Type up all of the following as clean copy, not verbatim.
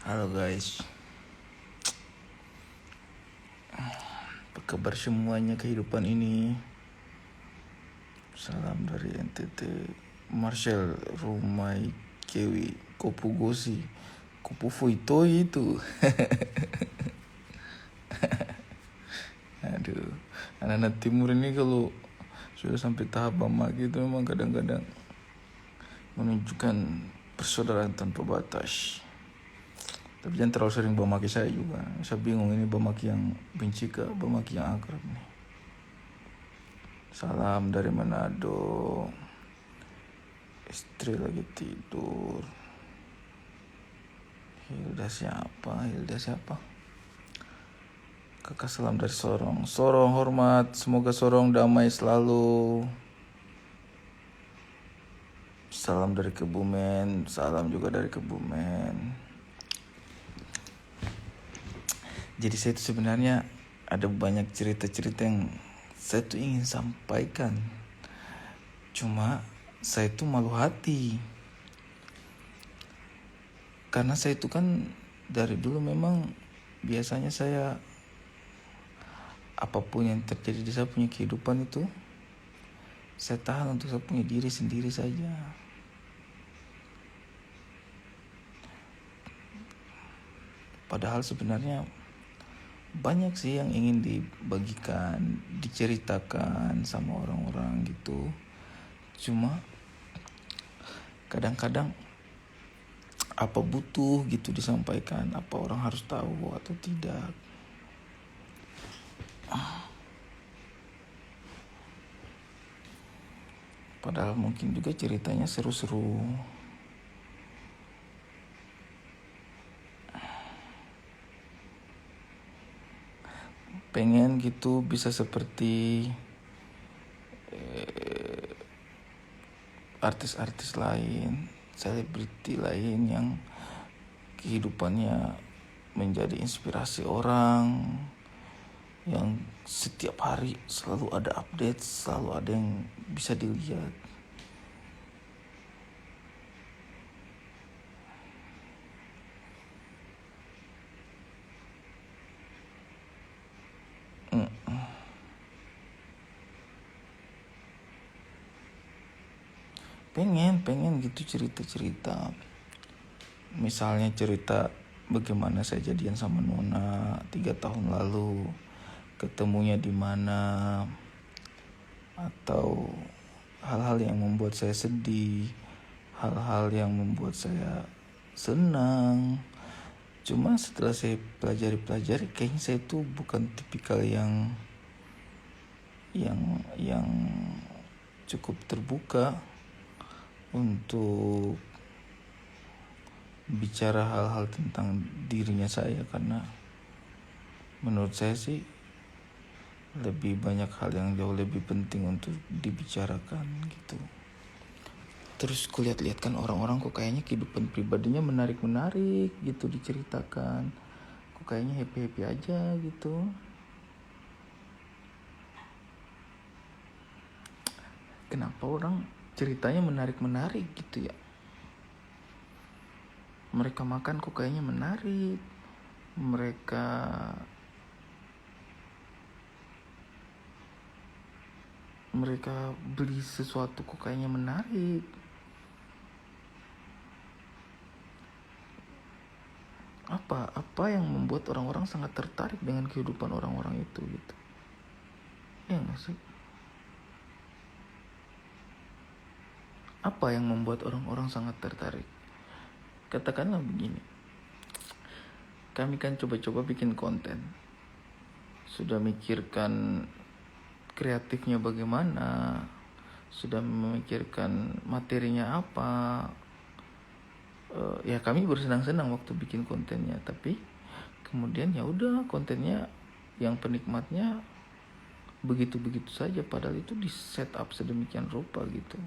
Halo guys, apa kabar semuanya kehidupan ini? Salam dari NTT, Marshall, Rumai, Kewi, Kopu Gosi, Kopu Fuitoi itu. Aduh, anak-anak timur ini kalau sudah sampai tahap bamaki itu memang kadang-kadang menunjukkan persaudaraan tanpa batas. Tapi jangan terlalu sering bamaki saya juga. Saya bingung ini bamaki yang benci ke bamaki yang akrab nih. Salam dari Manado. Istri lagi tidur. Hilda siapa? Kakak salam dari Sorong. Sorong hormat. Semoga Sorong damai selalu. Salam dari Kebumen. Salam juga dari Kebumen. Jadi saya itu sebenarnya ada banyak cerita-cerita yang saya tuh ingin sampaikan. Cuma saya tuh malu hati. Karena saya itu kan dari dulu memang biasanya saya apapun yang terjadi di saya punya kehidupan itu saya tahan untuk saya punya diri sendiri saja. Padahal sebenarnya banyak sih yang ingin dibagikan, diceritakan sama orang-orang gitu. Cuma kadang-kadang apa butuh gitu disampaikan, apa orang harus tahu atau tidak. Padahal mungkin juga ceritanya seru-seru. Pengen gitu bisa seperti artis-artis lain, selebriti lain yang kehidupannya menjadi inspirasi orang, yang setiap hari selalu ada update, selalu ada yang bisa dilihat. Pengen gitu cerita-cerita. Misalnya cerita bagaimana saya jadian sama Nona 3 tahun lalu, ketemunya di mana, atau hal-hal yang membuat saya sedih, hal-hal yang membuat saya senang. Cuma setelah saya pelajari kayaknya saya tuh bukan tipikal yang cukup terbuka untuk bicara hal-hal tentang dirinya saya, karena menurut saya sih lebih banyak hal yang jauh lebih penting untuk dibicarakan gitu. Terus kulihat-lihat kan orang-orang kok kayaknya kehidupan pribadinya menarik-menarik gitu diceritakan, kok kayaknya happy-happy aja gitu. Kenapa orang ceritanya menarik-menarik gitu ya? Mereka makan kok kayaknya menarik, mereka beli sesuatu kok kayaknya menarik. Apa yang membuat orang-orang sangat tertarik dengan kehidupan orang-orang itu gitu? Ya maksud, apa yang membuat orang-orang sangat tertarik? Katakanlah begini, kami kan coba-coba bikin konten, sudah mikirkan kreatifnya bagaimana, sudah memikirkan materinya apa. Ya kami bersenang-senang waktu bikin kontennya, tapi kemudian ya udah kontennya yang penikmatnya begitu-begitu saja, padahal itu di set up sedemikian rupa gitu,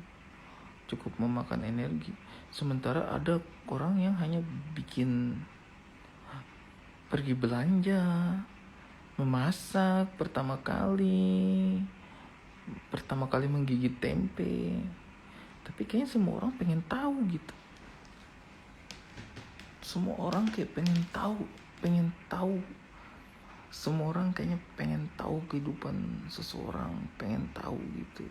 cukup memakan energi. Sementara ada orang yang hanya bikin pergi belanja, memasak pertama kali menggigit tempe, tapi kayaknya semua orang pengen tahu gitu semua orang kayak pengen tahu. Semua orang kayaknya pengen tahu kehidupan seseorang, pengen tahu gitu.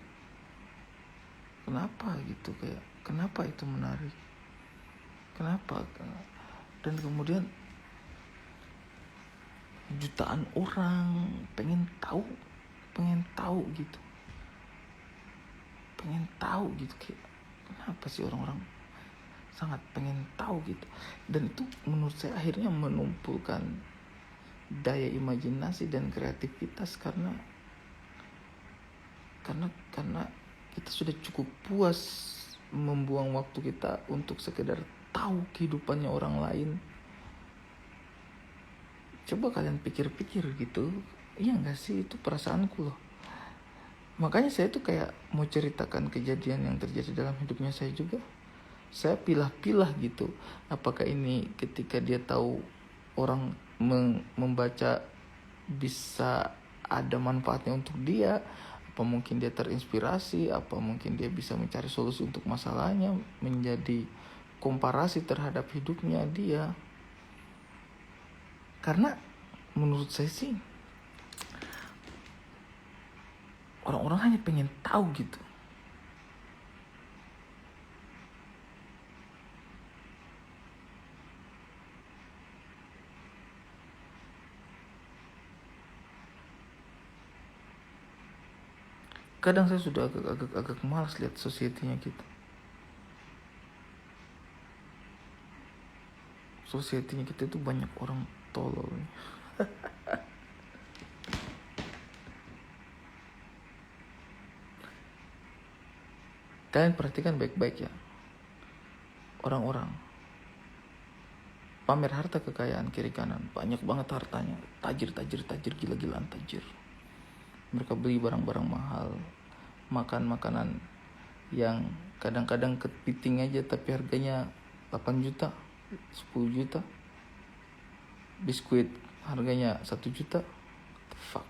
Kenapa gitu, kayak kenapa itu menarik? Kenapa? Dan kemudian jutaan orang pengen tahu gitu. Pengen tahu gitu, kayak kenapa sih orang-orang sangat pengen tahu gitu. Dan itu menurut saya akhirnya menumpulkan daya imajinasi dan kreativitas karena kita sudah cukup puas membuang waktu kita untuk sekedar tahu kehidupannya orang lain. Coba kalian pikir-pikir gitu, iya gak sih? Itu perasaanku loh. Makanya saya tuh kayak mau ceritakan kejadian yang terjadi dalam hidupnya saya juga. Saya pilah-pilah gitu, apakah ini ketika dia tahu orang membaca bisa ada manfaatnya untuk dia, apa mungkin dia terinspirasi, apa mungkin dia bisa mencari solusi untuk masalahnya, menjadi komparasi terhadap hidupnya dia. Karena menurut saya sih orang-orang hanya pengen tahu gitu. Kadang saya sudah agak malas lihat society-nya gitu. Society-nya kita itu banyak orang tolol. Kalian perhatikan baik-baik ya. Orang-orang pamer harta kekayaan kiri kanan, banyak banget hartanya, tajir, gila-gilaan tajir. Mereka beli barang-barang mahal, makan makanan yang kadang-kadang kepiting aja tapi harganya 8 juta, 10 juta. Biskuit harganya 1 juta. Fuck.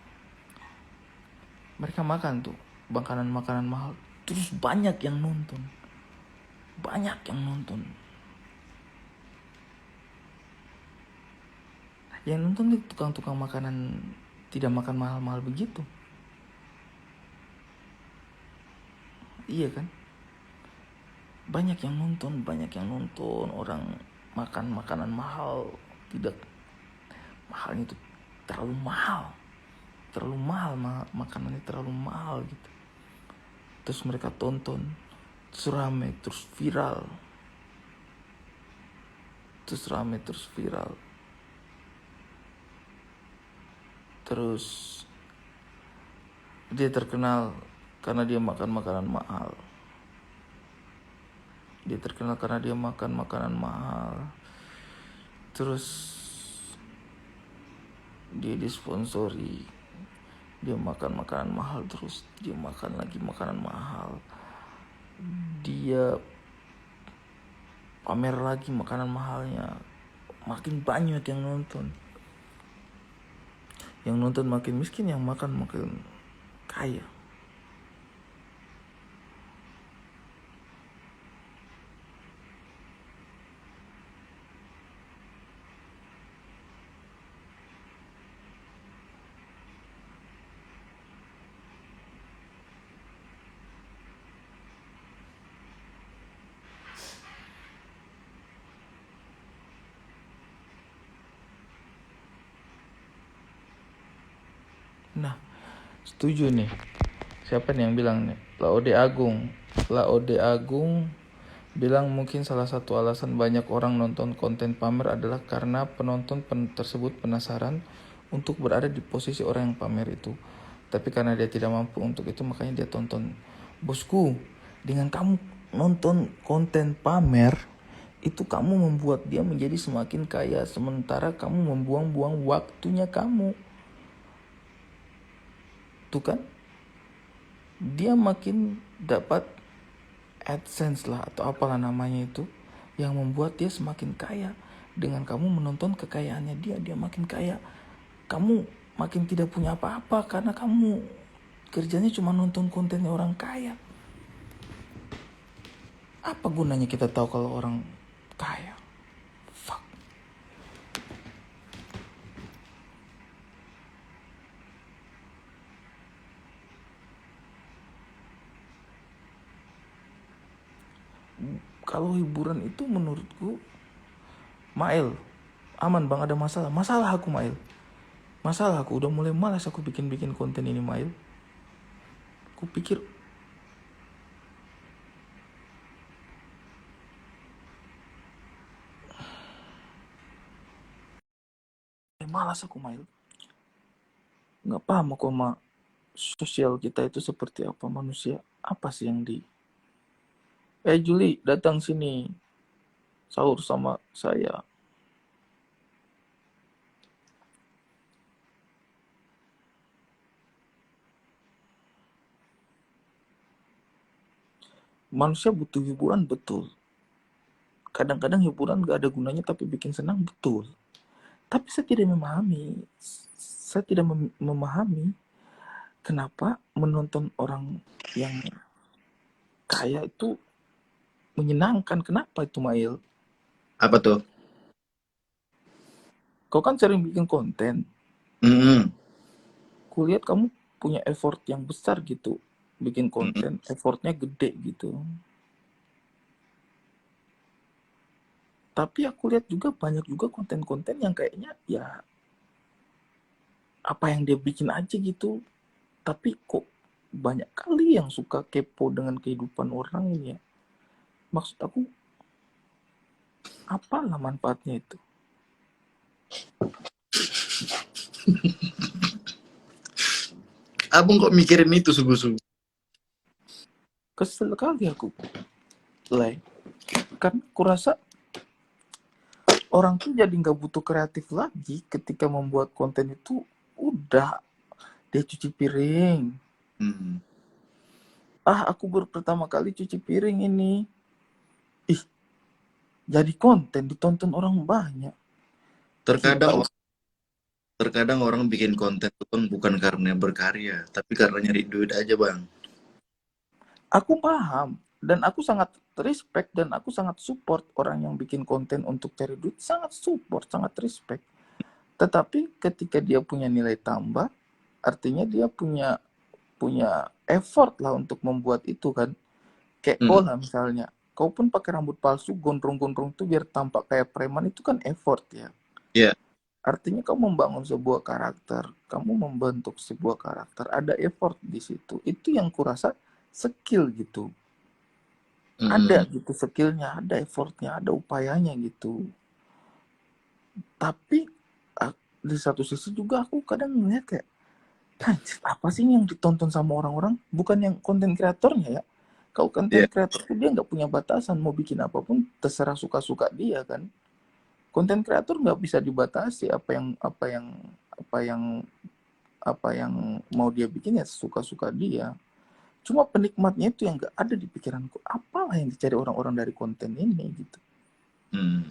Mereka makan tuh makanan mahal, terus banyak yang nonton. Yang nonton itu tukang-tukang makanan tidak makan mahal-mahal begitu. Iya kan? Banyak yang nonton orang makan makanan mahal, tidak mahalnya itu terlalu mahal, makanannya terlalu mahal gitu. Terus mereka tonton, terus rame, terus viral. Terus dia terkenal karena dia makan makanan mahal. Terus dia disponsori. Dia makan makanan mahal, terus dia makan lagi makanan mahal. Dia pamer lagi makanan mahalnya. Makin banyak yang nonton. Yang nonton makin miskin, yang makan makin kaya. Nah, setuju nih. Siapa nih yang bilang nih? Laode Agung bilang mungkin salah satu alasan banyak orang nonton konten pamer adalah karena penonton tersebut penasaran untuk berada di posisi orang yang pamer itu. Tapi karena dia tidak mampu untuk itu, makanya dia tonton. Bosku, dengan kamu nonton konten pamer, itu kamu membuat dia menjadi semakin kaya, sementara kamu membuang-buang waktunya kamu. Tuh kan, dia makin dapat AdSense lah atau apalah namanya itu, yang membuat dia semakin kaya. Dengan kamu menonton kekayaannya dia makin kaya. Kamu makin tidak punya apa-apa karena kamu kerjanya cuma nonton kontennya orang kaya. Apa gunanya kita tahu kalau orang kaya? Fuck. Kalau hiburan itu menurutku, Mail, aman bang, ada masalah. Masalah aku, Mail. Masalah aku, udah mulai malas aku bikin-bikin konten ini, Mail. Aku pikir, malas aku, Mail. Nggak paham aku sama sosial kita itu seperti apa, manusia. Apa sih yang di... Juli, datang sini. Sahur sama saya. Manusia butuh hiburan, betul. Kadang-kadang hiburan gak ada gunanya tapi bikin senang, betul. Tapi saya tidak memahami. Saya tidak memahami kenapa menonton orang yang kaya itu menyenangkan. Kenapa itu, Mail? Apa tuh? Kau kan sering bikin konten. Mm-mm. Kulihat kamu punya effort yang besar gitu. Bikin Mm-mm. konten, effortnya gede gitu. Tapi aku lihat juga banyak juga konten-konten yang kayaknya ya apa yang dia bikin aja gitu. Tapi kok banyak kali yang suka kepo dengan kehidupan orang ini ya. Maksud aku, apalah manfaatnya itu? Abang kok mikirin itu sungguh-sungguh? Kesel kali aku, Lay. Karena aku rasa orang tuh jadi nggak butuh kreatif lagi ketika membuat konten itu. Udah, dia cuci piring. Hmm. Aku baru pertama kali cuci piring ini. Ih, jadi konten ditonton orang banyak. Kita, Terkadang terkadang orang bikin konten itu kan bukan karena berkarya, tapi karena nyari duit aja, Bang. aku paham dan aku sangat respect dan aku sangat support orang yang bikin konten untuk cari duit. Sangat support, sangat respect. Tetapi ketika dia punya nilai tambah, artinya dia punya punya effort lah untuk membuat itu kan. Kayak kau Mm-mm. lah misalnya, kau pun pakai rambut palsu, gondrong-gondrong tuh biar tampak kayak preman, itu kan effort ya. Iya. Artinya kamu membangun sebuah karakter, kamu membentuk sebuah karakter, ada effort di situ. Itu yang kurasa skill gitu. Ada Mm-mm. gitu skillnya, ada effortnya, ada upayanya gitu. Tapi di satu sisi juga aku kadang ngeliat kayak, apa sih yang ditonton sama orang-orang? Bukan yang konten kreatornya ya. Kalau konten Iya. kreator tuh dia nggak punya batasan, mau bikin apapun terserah suka-suka dia kan. Konten kreator nggak bisa dibatasi apa yang apa yang mau dia bikin ya suka-suka dia. Cuma penikmatnya itu yang nggak ada di pikiranku. Apalah yang dicari orang-orang dari konten ini gitu. Hmm.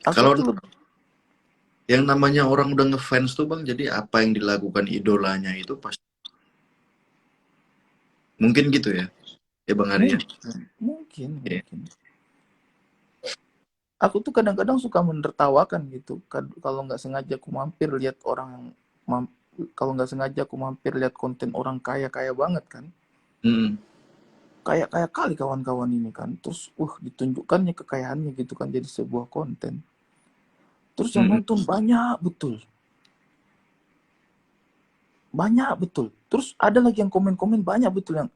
Aku Kalau tuh lebih, yang namanya orang udah ngefans tuh, Bang, jadi apa yang dilakukan idolanya itu pasti mungkin gitu ya. Ya, Bang Arya. Iya. mungkin. Aku tuh kadang-kadang suka menertawakan gitu. Kalau nggak sengaja aku mampir lihat orang yang kalau nggak sengaja aku mampir lihat konten orang kaya kaya banget kan. Mm-mm. Kaya kaya kali kawan-kawan ini kan. Terus ditunjukkannya kekayaannya gitu kan jadi sebuah konten. Terus yang Mm-mm. nonton banyak betul. Banyak betul. Terus ada lagi yang komen-komen banyak betul yang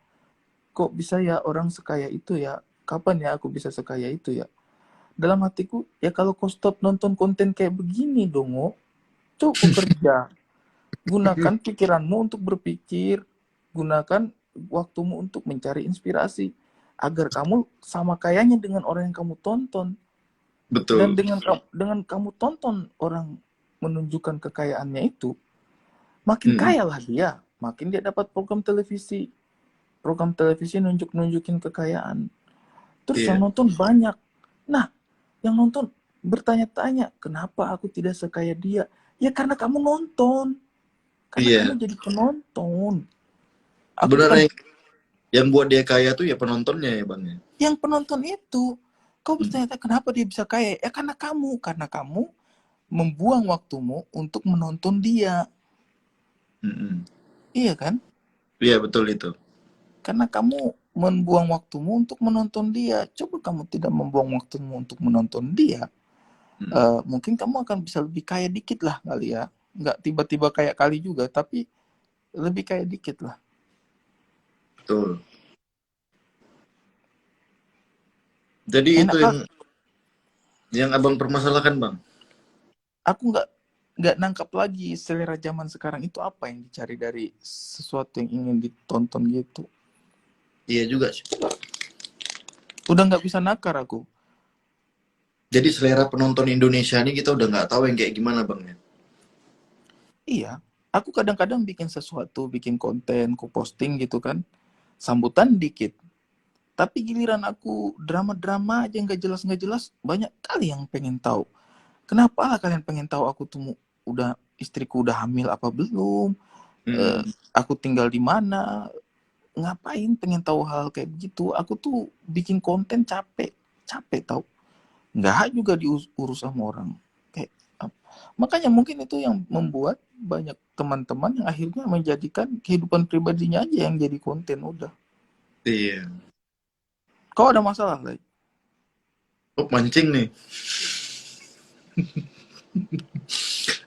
kok bisa ya orang sekaya itu ya. Kapan ya aku bisa sekaya itu ya? Dalam hatiku, ya kalau kau stop nonton konten kayak begini dong, coba kau kerja. Gunakan pikiranmu untuk berpikir, gunakan waktumu untuk mencari inspirasi agar kamu sama kayanya dengan orang yang kamu tonton. Dan Betul. dengan kamu tonton orang menunjukkan kekayaannya itu, makin Mm-mm. kaya lah dia, makin dia dapat program televisi nunjukin kekayaan. Terus yang Iya. nonton banyak. Nah, yang nonton bertanya-tanya, kenapa aku tidak sekaya dia? Ya karena kamu nonton. Karena kamu Iya. jadi penonton. Aku bukan Sebenarnya yang buat dia kaya tuh ya penontonnya ya, Bang ya. yang penonton itu. Kau Mm. bertanya kenapa dia bisa kaya? Ya karena kamu membuang waktumu untuk menonton dia. Mm-mm. Iya kan? Iya, betul itu. Karena kamu membuang waktumu untuk menonton dia. Coba kamu tidak membuang waktumu untuk menonton dia, mungkin kamu akan bisa lebih kaya dikit lah kali ya. Nggak tiba-tiba kayak kali juga, tapi lebih kaya dikit lah. Betul. Jadi itu Enak lah. yang abang permasalahkan, Bang. Aku nggak nangkap lagi selera zaman sekarang itu apa yang dicari dari sesuatu yang ingin ditonton gitu. Iya juga sih. Udah nggak bisa nakar aku. Jadi selera penonton Indonesia ini kita udah nggak tahu yang kayak gimana, Bang ya. Iya, aku kadang-kadang bikin sesuatu, bikin konten, ku posting gitu kan, sambutan dikit. Tapi giliran aku drama-drama aja nggak jelas, banyak kali yang pengen tahu. Kenapa lah kalian pengen tahu aku tuh udah istriku udah hamil apa belum? Hmm. Aku tinggal di mana? Ngapain pengen tahu hal kayak begitu? Aku tuh bikin konten capek, capek tahu. Nggak juga diurus sama orang. Kayak makanya mungkin itu yang membuat banyak teman-teman yang akhirnya menjadikan kehidupan pribadinya aja yang jadi konten udah. Iya. Kau ada masalah lah? Oh, mancing nih.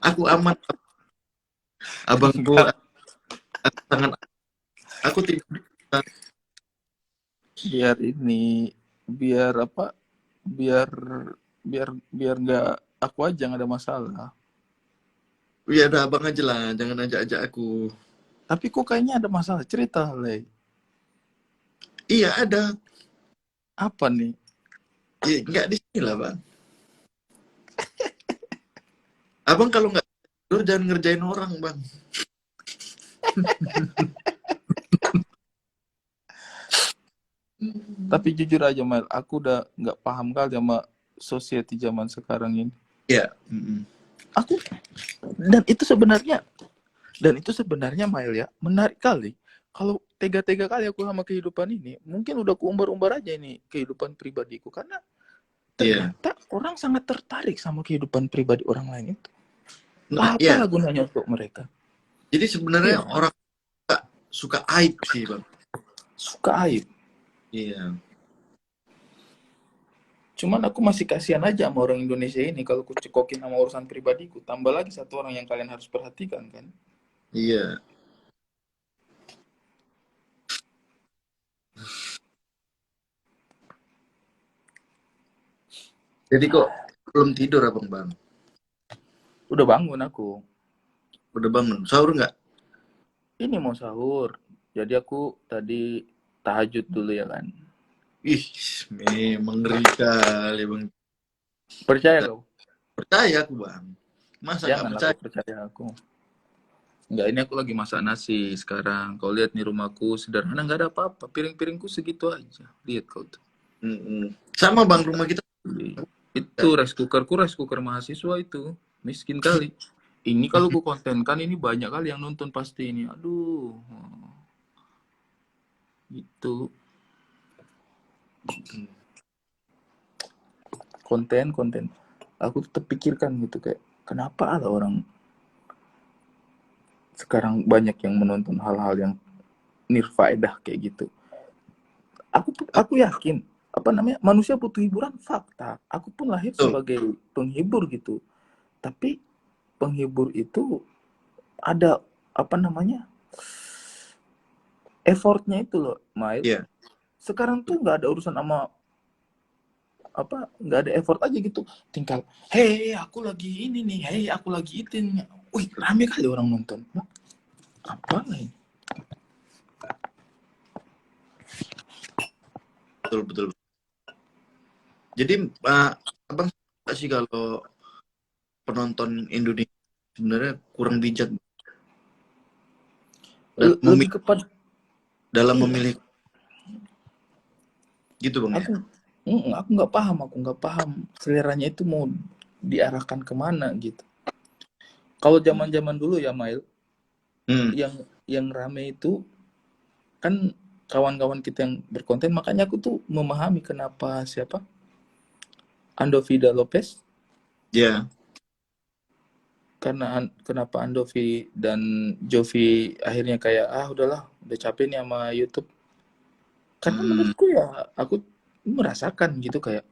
Aku aman. Abangku sangat. Aku tidak. Biar ini, biar apa? Biar biar nggak aku aja nggak ada masalah. Ya udah abang aja lah, jangan ajak-ajak aku. Tapi kok kayaknya ada masalah cerita, Lay. Iya ada. Apa nih? Iya, nggak di sini lah, Bang. Abang kalau nggak tidur jangan ngerjain orang, Bang. Tapi jujur aja, Mel, aku udah nggak paham kali sama society zaman sekarang ini. Iya. Mm-mm. Aku dan itu sebenarnya Mel ya, menarik kali. Kalau tega-tega kali aku sama kehidupan ini, mungkin udah kuumbar-umbar aja ini kehidupan pribadiku karena Iya. ternyata orang sangat tertarik sama kehidupan pribadi orang lain itu. Nah, iya. Apa gunanya untuk mereka? Jadi sebenarnya Iya kan? orang suka aib sih, Bang. Suka aib. Iya. Cuman aku masih kasihan aja sama orang Indonesia ini kalau ku cekokin sama urusan pribadiku. Tambah lagi satu orang yang kalian harus perhatikan kan. Iya. Jadi kok belum tidur, Abang, Bang? Udah bangun aku. Udah bangun. Sahur nggak? Ini mau sahur. Jadi aku tadi tahajud dulu ya kan. Ih, memang ngeri kali, Bang. Percaya Nggak kau? percaya aku, Bang. Masa nggak Janganlah kau percaya? percaya aku. Enggak, ini aku lagi masak nasi sekarang. Kau lihat nih rumahku sederhana, nggak ada apa-apa. Piring-piringku segitu aja. Lihat kau tuh. Mm-mm. Sama, Bang, rumah kita. Itu rice cooker mahasiswa itu. Miskin kali. Ini kalau ku kontenkan ini banyak kali yang nonton pasti ini. Aduh. Itu konten. Aku tetap pikirkan gitu kayak kenapa ada orang sekarang banyak yang menonton hal-hal yang nirfaedah kayak gitu. Aku yakin apa namanya manusia butuh hiburan fakta. Aku pun lahir Betul. sebagai penghibur gitu. Tapi penghibur itu ada apa namanya effortnya itu loh, Mail. Iya. Sekarang tuh nggak ada urusan sama apa nggak ada effort aja gitu tinggal hei aku lagi ini nih hei aku lagi itu nih. Wih rame kali orang nonton apa nih. Betul, betul. Jadi, Abang suka sih kalau penonton Indonesia sebenarnya kurang bijak Lebih kepada dalam iya memilih gitu, Bang ya. aku nggak paham seleranya itu mau diarahkan kemana gitu. Kalau zaman dulu ya Mail Hmm. yang rame itu kan kawan-kawan kita yang berkonten makanya aku tuh memahami kenapa siapa Andovida Lopez Ya, karena kenapa Andovi dan Jovi akhirnya kayak udahlah udah capek nih sama YouTube Karena menurutku ya aku merasakan gitu kayak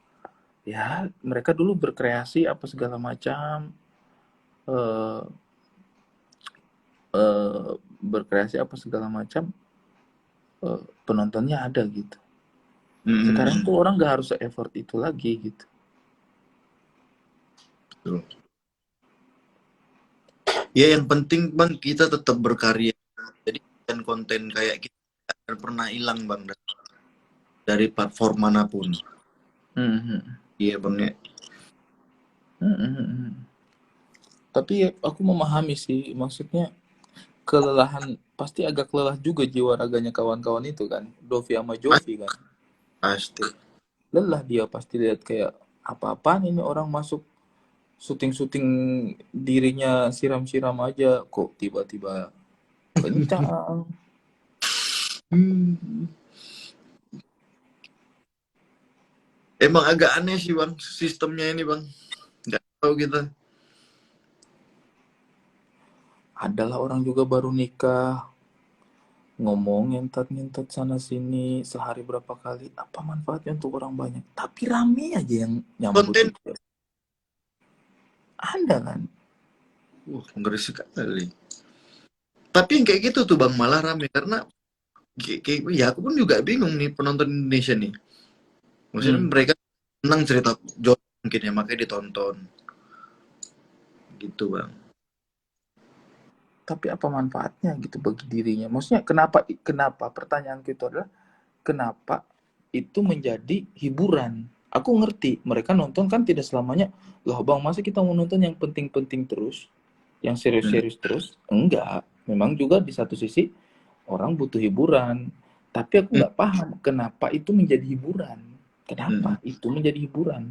ya mereka dulu berkreasi apa segala macam eh berkreasi apa segala macam penontonnya ada gitu. Sekarang Hmm, tuh orang nggak harus effort itu lagi gitu. betul. Ya yang penting bang kita tetap berkarya. Jadi konten kayak kita nggak akan pernah hilang bang dari platform manapun. Mhm. Iya bang ya. Mhm. Tapi ya, aku memahami sih, maksudnya kelelahan pasti agak lelah juga jiwa raganya kawan-kawan itu kan. Dovi sama Mas, Jovi kan. pasti. Lelah dia pasti lihat kayak apa-apaan ini orang masuk syuting-syuting dirinya siram-siram aja kok tiba-tiba kencang. Hmm. Emang agak aneh sih bang sistemnya ini bang. Nggak tahu kita. Adalah orang juga baru nikah, ngomong ngentot-ngentot sana sini sehari berapa kali. Apa manfaatnya untuk orang banyak? Tapi rame aja yang nyambut Konten, itu. Ada kan? ngeri sekali. Tapi yang kayak gitu tuh bang malah rame karena ya aku pun juga bingung nih penonton Indonesia nih. Maksudnya Hmm. mereka senang cerita Jawa mungkin ya makanya ditonton gitu bang. Tapi apa manfaatnya gitu bagi dirinya? Maksudnya kenapa kenapa pertanyaanku itu adalah kenapa itu menjadi hiburan? Aku ngerti, mereka nonton kan tidak selamanya, loh bang, masa kita mau nonton yang penting-penting terus, yang Hmm. serius-serius terus? Enggak, memang juga di satu sisi orang butuh hiburan. Tapi aku Hmm. nggak paham kenapa itu menjadi hiburan. Hmm. Kenapa itu menjadi hiburan?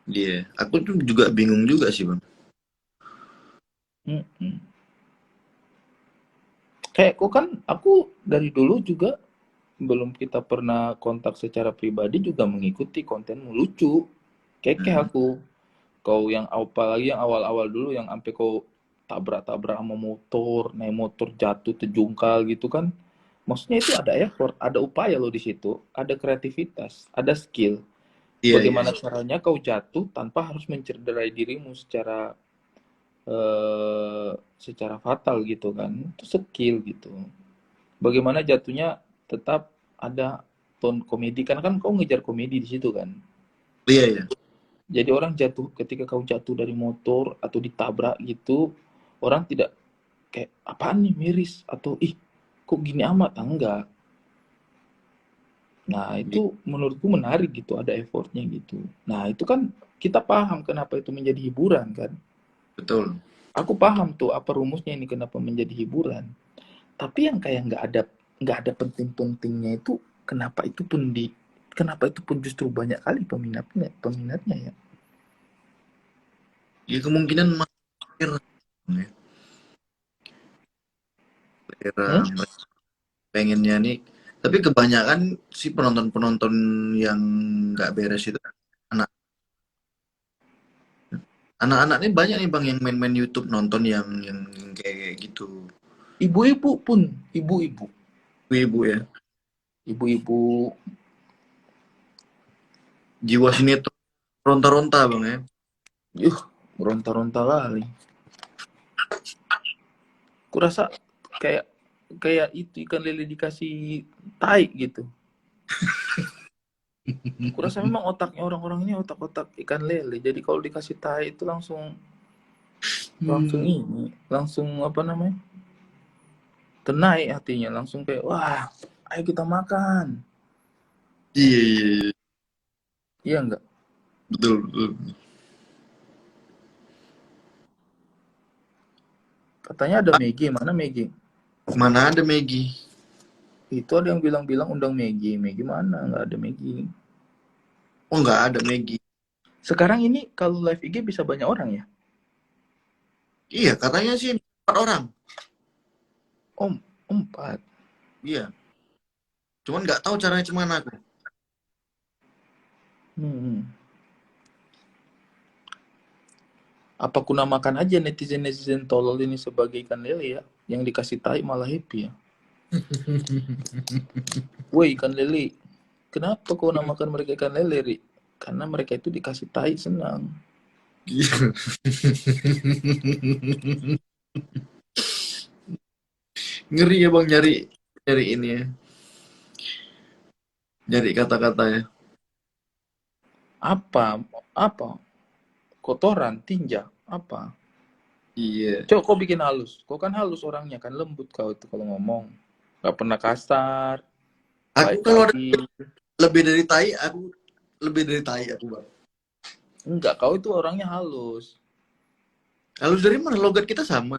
Iya, aku tuh juga bingung juga sih bang. Mm-mm. Kayak kok kan aku dari dulu juga belum kita pernah kontak secara pribadi juga mengikuti kontenmu lucu. Kekeh Hmm. aku. Kau yang apalagi yang awal-awal dulu yang sampai kau tabrak-tabrak sama motor, naik motor jatuh terjungkal gitu kan. Maksudnya itu ada effort, ada upaya lo di situ, ada kreativitas, ada skill. Iya iya. Bagaimana Iya. caranya kau jatuh tanpa harus mencederai dirimu secara fatal gitu kan. Itu skill gitu. Bagaimana jatuhnya tetap ada tone komedi kan kan kau ngejar komedi di situ kan. Iya iya. Jadi orang jatuh ketika kau jatuh dari motor atau ditabrak gitu, orang tidak kayak apaan nih miris atau ih kok gini amat. Ah, enggak. Nah Iya, itu menurutku menarik gitu, ada effortnya gitu. Nah itu kan kita paham kenapa itu menjadi hiburan kan. betul. Aku paham tuh apa rumusnya ini kenapa menjadi hiburan. Tapi yang kayak nggak ada penting-pentingnya itu kenapa itu pun justru banyak kali peminatnya ya. Ya kemungkinan makin ya. Hmm? Selera mereka pengennya nih. Tapi kebanyakan sih penonton-penonton yang nggak beres itu anak anak-anak nih banyak nih bang yang main-main YouTube nonton yang kayak kayak gitu. Ibu-ibu pun, ibu-ibu, Ibu ya. ibu-ibu, Jiwa sinetron ronta-ronta bang ya. yuh, meronta-ronta kali. Kurasa kayak kayak itu ikan lele dikasih tai gitu. Kurasa memang otaknya orang-orang ini otak-otak ikan lele. Jadi kalau dikasih tai itu langsung langsung Hmm. ini, langsung apa namanya? Tenai hatinya, langsung kayak wah, ayo kita makan. Iya, iya, iya. Iya enggak? Betul, betul. Katanya ada Ah, Maggie, mana Maggie? mana ada Maggie? Itu ada yang bilang-bilang undang Maggie. Maggie mana? Nggak ada Maggie. Oh, nggak ada Maggie. Sekarang ini kalau live IG bisa banyak orang ya? Iya, katanya sih 4 orang. Om, empat. Iya, cuman nggak tahu caranya gimana aku. Hmm. Apa ku namakan aja netizen-netizen tolol ini sebagai ikan lele ya? Yang dikasih tai malah happy ya? Woi ikan lele, kenapa kau namakan mereka ikan lele, Ri? Karena mereka itu dikasih tai senang. Ngeri ya bang nyari nyari ini ya, nyari kata-kata ya. Apa? Apa? Kotoran, tinja, apa? Iya. Coba kau bikin halus. Kau kan halus orangnya, kan lembut kau itu kalau ngomong. Gak pernah kasar, Aku baik kalau ada lagi. lebih dari tai, aku lebih dari tai aku bang. Enggak, kau itu orangnya halus. Halus dari mana? Logat kita sama.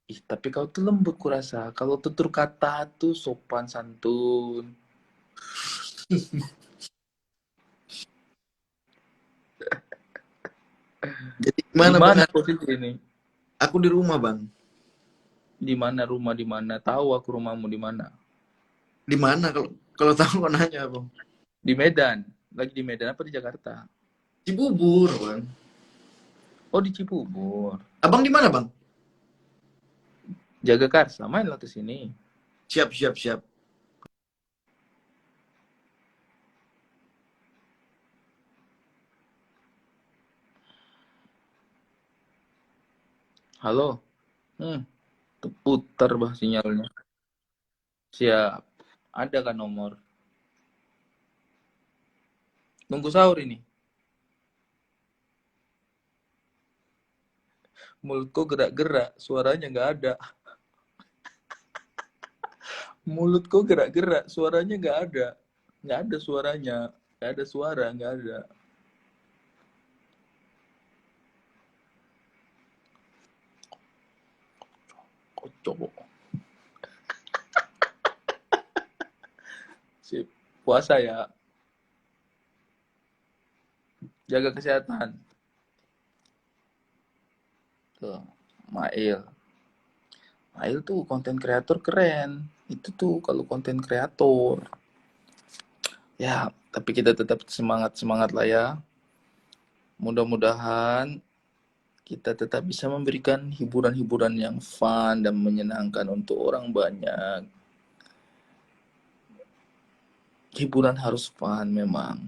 Ih, tapi kau tuh lembut kurasa. Kalau tutur kata tuh sopan santun. Jadi Di gimana bang? mana posisi ini? Aku di rumah bang. Di mana rumah di mana? Tahu aku rumahmu di mana? Di mana kalau kalau tahu kok nanya bang? Di Medan. Lagi di Medan apa di Jakarta? Cibubur bang. Oh, di Cibubur. Abang di mana bang? Jagakarsa, mainlah ke sini. Siap siap siap. Halo. Terputar bah sinyalnya. Siap. Ada kan nomor? Nunggu sahur ini. Mulutku gerak-gerak, suaranya nggak ada. Mulutku gerak-gerak, suaranya nggak ada. Nggak ada suaranya. Nggak ada suara, nggak ada. Kocok. Sip. Puasa ya. Jaga kesehatan. Tuh. Mail. Mail tuh konten kreator keren. Itu tuh kalau konten kreator. Ya, tapi kita tetap semangat-semangat lah ya. Mudah-mudahan kita tetap bisa memberikan hiburan-hiburan yang fun dan menyenangkan untuk orang banyak. Hiburan harus fun memang.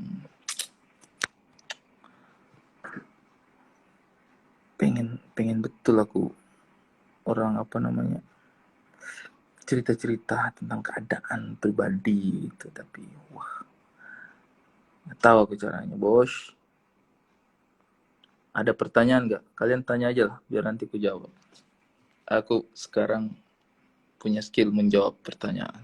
Pengen betul aku orang apa namanya cerita-cerita tentang keadaan pribadi itu, tapi wah nggak tahu aku caranya bos. Ada pertanyaan nggak? Kalian tanya aja lah biar nanti aku jawab. Aku sekarang punya skill menjawab pertanyaan.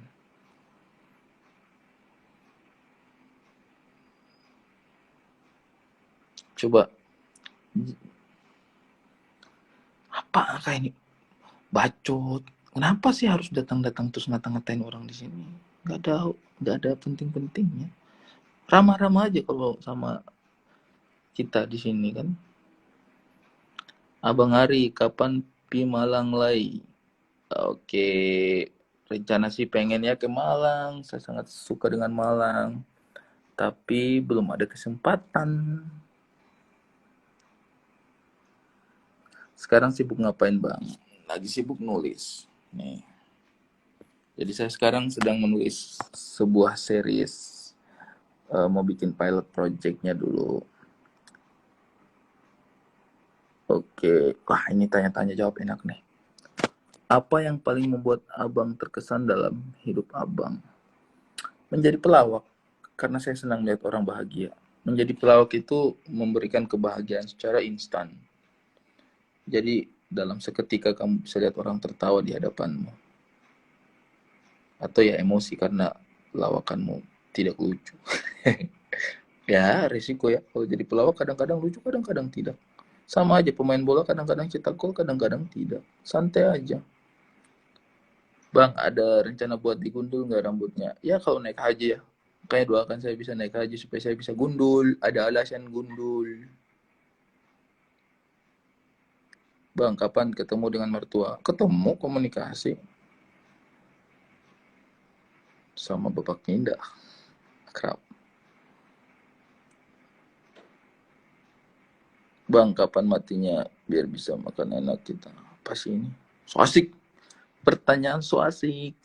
Coba, apa kayak ini bacot? Kenapa sih harus datang-datang terus ngata-ngatain orang di sini? Nggak ada penting-pentingnya. Ramah-ramah aja kalau sama kita di sini kan. Abang Ari, kapan pi Malang lagi? Oke, rencana sih pengen ya ke Malang. Saya sangat suka dengan Malang, tapi belum ada kesempatan. Sekarang sibuk ngapain bang? Lagi sibuk nulis. Nih, jadi saya sekarang sedang menulis sebuah series. Mau bikin pilot projectnya dulu. Oke, wah ini tanya-tanya jawab enak nih. Apa yang paling membuat abang terkesan dalam hidup abang? Menjadi pelawak, karena saya senang melihat orang bahagia. Menjadi pelawak itu memberikan kebahagiaan secara instan. Jadi dalam seketika kamu bisa lihat orang tertawa di hadapanmu. Atau ya emosi karena lawakanmu tidak lucu. Ya risiko ya, kalau jadi pelawak kadang-kadang lucu, kadang-kadang tidak. Sama aja pemain bola kadang-kadang cetak gol, kadang-kadang tidak. Santai aja. Bang, ada rencana buat digundul nggak rambutnya? Ya kalau naik haji ya. Kayak doakan saya bisa naik haji supaya saya bisa gundul. Ada alasan gundul. Bang, kapan ketemu dengan mertua? Ketemu komunikasi sama Bapak Kinda. Kerap. Bang, kapan matinya biar bisa makan enak kita? Apa sih ini? So asik. Pertanyaan so asik.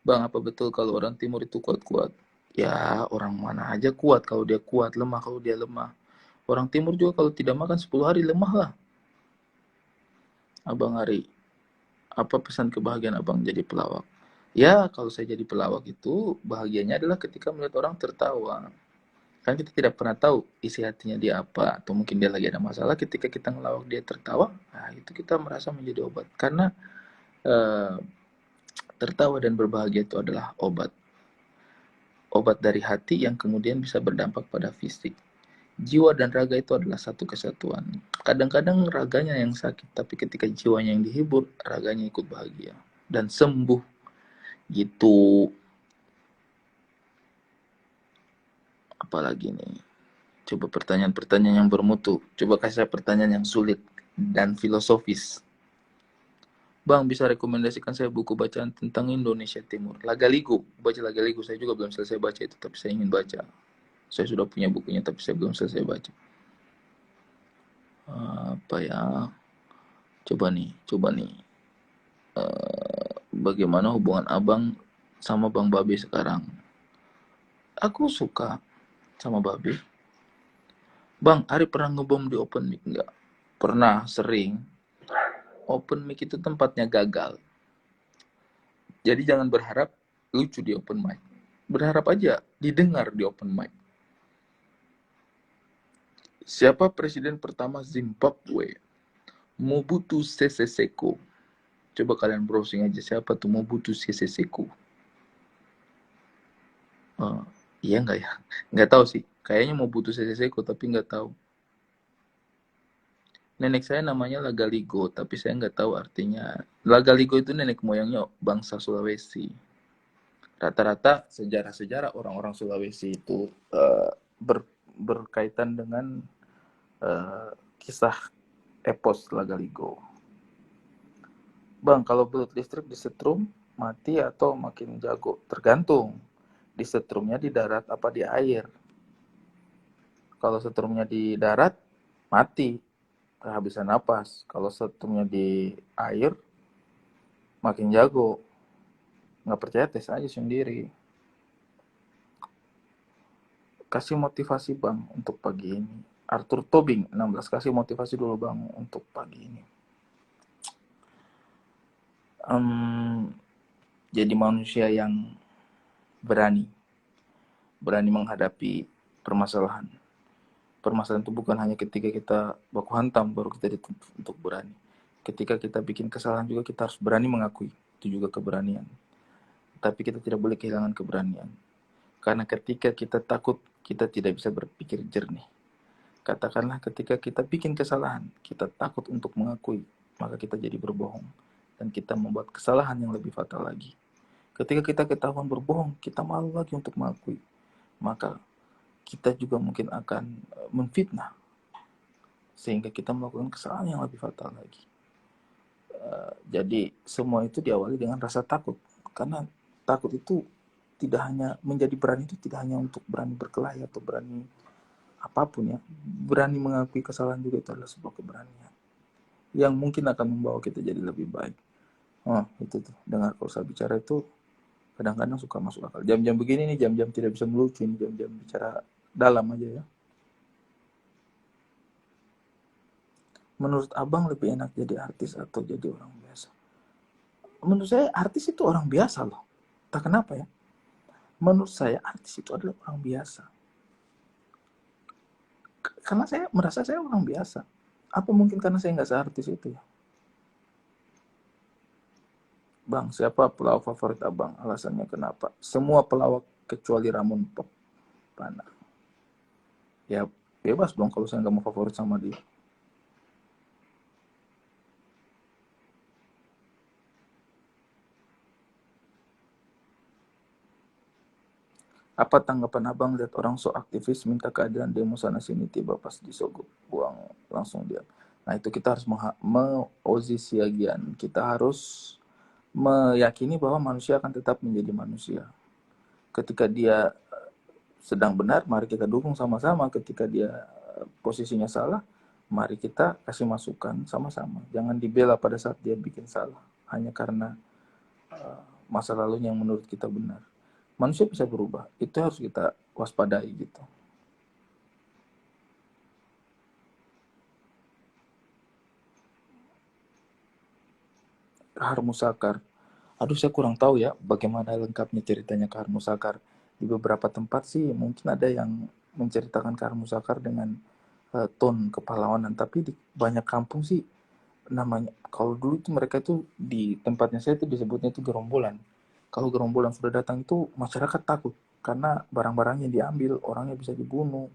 Bang, apa betul kalau orang timur itu kuat-kuat? Ya, orang mana aja kuat. Kalau dia kuat, lemah kalau dia lemah. Orang timur juga kalau tidak makan 10 hari lemah lah. Abang Ari, apa pesan kebahagiaan abang jadi pelawak? Ya, kalau saya jadi pelawak itu bahagianya adalah ketika melihat orang tertawa. Kan kita tidak pernah tahu isi hatinya dia apa, atau mungkin dia lagi ada masalah. Ketika kita ngelawak dia tertawa, nah itu kita merasa menjadi obat. Karena eh, tertawa dan berbahagia itu adalah obat. Obat dari hati yang kemudian bisa berdampak pada fisik. Jiwa dan raga itu adalah satu kesatuan. Kadang-kadang raganya yang sakit, tapi ketika jiwanya yang dihibur, raganya ikut bahagia dan sembuh gitu. Apalagi nih? Coba pertanyaan-pertanyaan yang bermutu. Coba kasih saya pertanyaan yang sulit dan filosofis. Bang, bisa rekomendasikan saya buku bacaan tentang Indonesia Timur. Lagaligo. Baca Lagaligo. Saya juga belum selesai baca itu, tapi saya ingin baca. Saya sudah punya bukunya, tapi saya belum selesai baca. Apa ya? Coba nih. Bagaimana hubungan abang sama Bang Babe sekarang? Aku suka sama Babe. Bang, Ari pernah ngebom di open mic nggak? Pernah, sering. Open mic itu tempatnya gagal. Jadi jangan berharap lucu di open mic. Berharap aja didengar di open mic. Siapa presiden pertama Zimbabwe? Mobutu Sese Seko. Coba kalian browsing aja siapa tuh Mobutu Sese Seko. Uh, iya nggak ya? Nggak tahu sih. Kayaknya Mobutu Sese Seko tapi nggak tahu. Nenek saya namanya Lagaligo, tapi saya nggak tahu artinya. Lagaligo itu nenek moyangnya bangsa Sulawesi. Rata-rata sejarah-sejarah orang-orang Sulawesi itu berkaitan dengan kisah epos Lagaligo. Bang, kalau belut listrik disetrum, mati atau makin jago? Tergantung. Disetrumnya di darat apa di air. Kalau setrumnya di darat, mati. Kehabisan napas. Kalau setrumnya di air, makin jago. Nggak percaya, tes aja sendiri. Kasih motivasi bang untuk pagi ini. Arthur Tobing, 16. Kasih motivasi dulu bang untuk pagi ini. Jadi manusia yang berani menghadapi permasalahan. Permasalahan itu bukan hanya ketika kita baku hantam baru kita dituntut untuk berani. Ketika kita bikin kesalahan juga kita harus berani mengakui. Itu juga keberanian. Tapi kita tidak boleh kehilangan keberanian. Karena ketika kita takut, kita tidak bisa berpikir jernih. Katakanlah ketika kita bikin kesalahan, kita takut untuk mengakui, maka kita jadi berbohong. Dan kita membuat kesalahan yang lebih fatal lagi. Ketika kita ketahuan berbohong, kita malu lagi untuk mengakui. Maka kita juga mungkin akan memfitnah. Sehingga kita melakukan kesalahan yang lebih fatal lagi. Jadi semua itu diawali dengan rasa takut. Karena takut itu tidak hanya menjadi berani itu tidak hanya untuk berani berkelahi atau berani apapun ya. Berani mengakui kesalahan juga itu adalah sebuah keberanian. Yang mungkin akan membawa kita jadi lebih baik. Oh, itu tuh. Dengar kalau saya bicara itu kadang-kadang suka masuk akal. Jam-jam begini nih, jam-jam tidak bisa melucu, ini jam-jam bicara dalam aja ya. Menurut abang lebih enak jadi artis atau jadi orang biasa? Menurut saya artis itu orang biasa loh. Tak kenapa ya. Menurut saya artis itu adalah orang biasa. Karena saya merasa saya orang biasa. Apa mungkin karena saya nggak seartis itu ya? Bang, siapa pelawak favorit abang? Alasannya kenapa? Semua pelawak kecuali Ramon Pana. Ya bebas dong kalau saya nggak mau favorit sama dia. Apa tanggapan abang lihat orang sok aktivis minta keadilan demo sana sini tiba pas disogok buang langsung dia. Nah itu kita harus memposisiagian. Kita harus meyakini bahwa manusia akan tetap menjadi manusia. Ketika dia sedang benar, mari kita dukung sama-sama. Ketika dia posisinya salah, mari kita kasih masukan sama-sama. Jangan dibela pada saat dia bikin salah hanya karena masa lalunya yang menurut kita benar. Manusia bisa berubah, itu harus kita waspadai gitu. Kahar Musakar. Aduh, saya kurang tahu ya bagaimana lengkapnya ceritanya Kahar Musakar. Di beberapa tempat sih mungkin ada yang menceritakan Kahar Musakar dengan tone kepahlawanan, tapi di banyak kampung sih namanya, kalau dulu itu mereka itu di tempatnya saya itu disebutnya itu gerombolan. Kalau gerombolan sudah datang itu masyarakat takut karena barang-barangnya diambil, orangnya bisa dibunuh.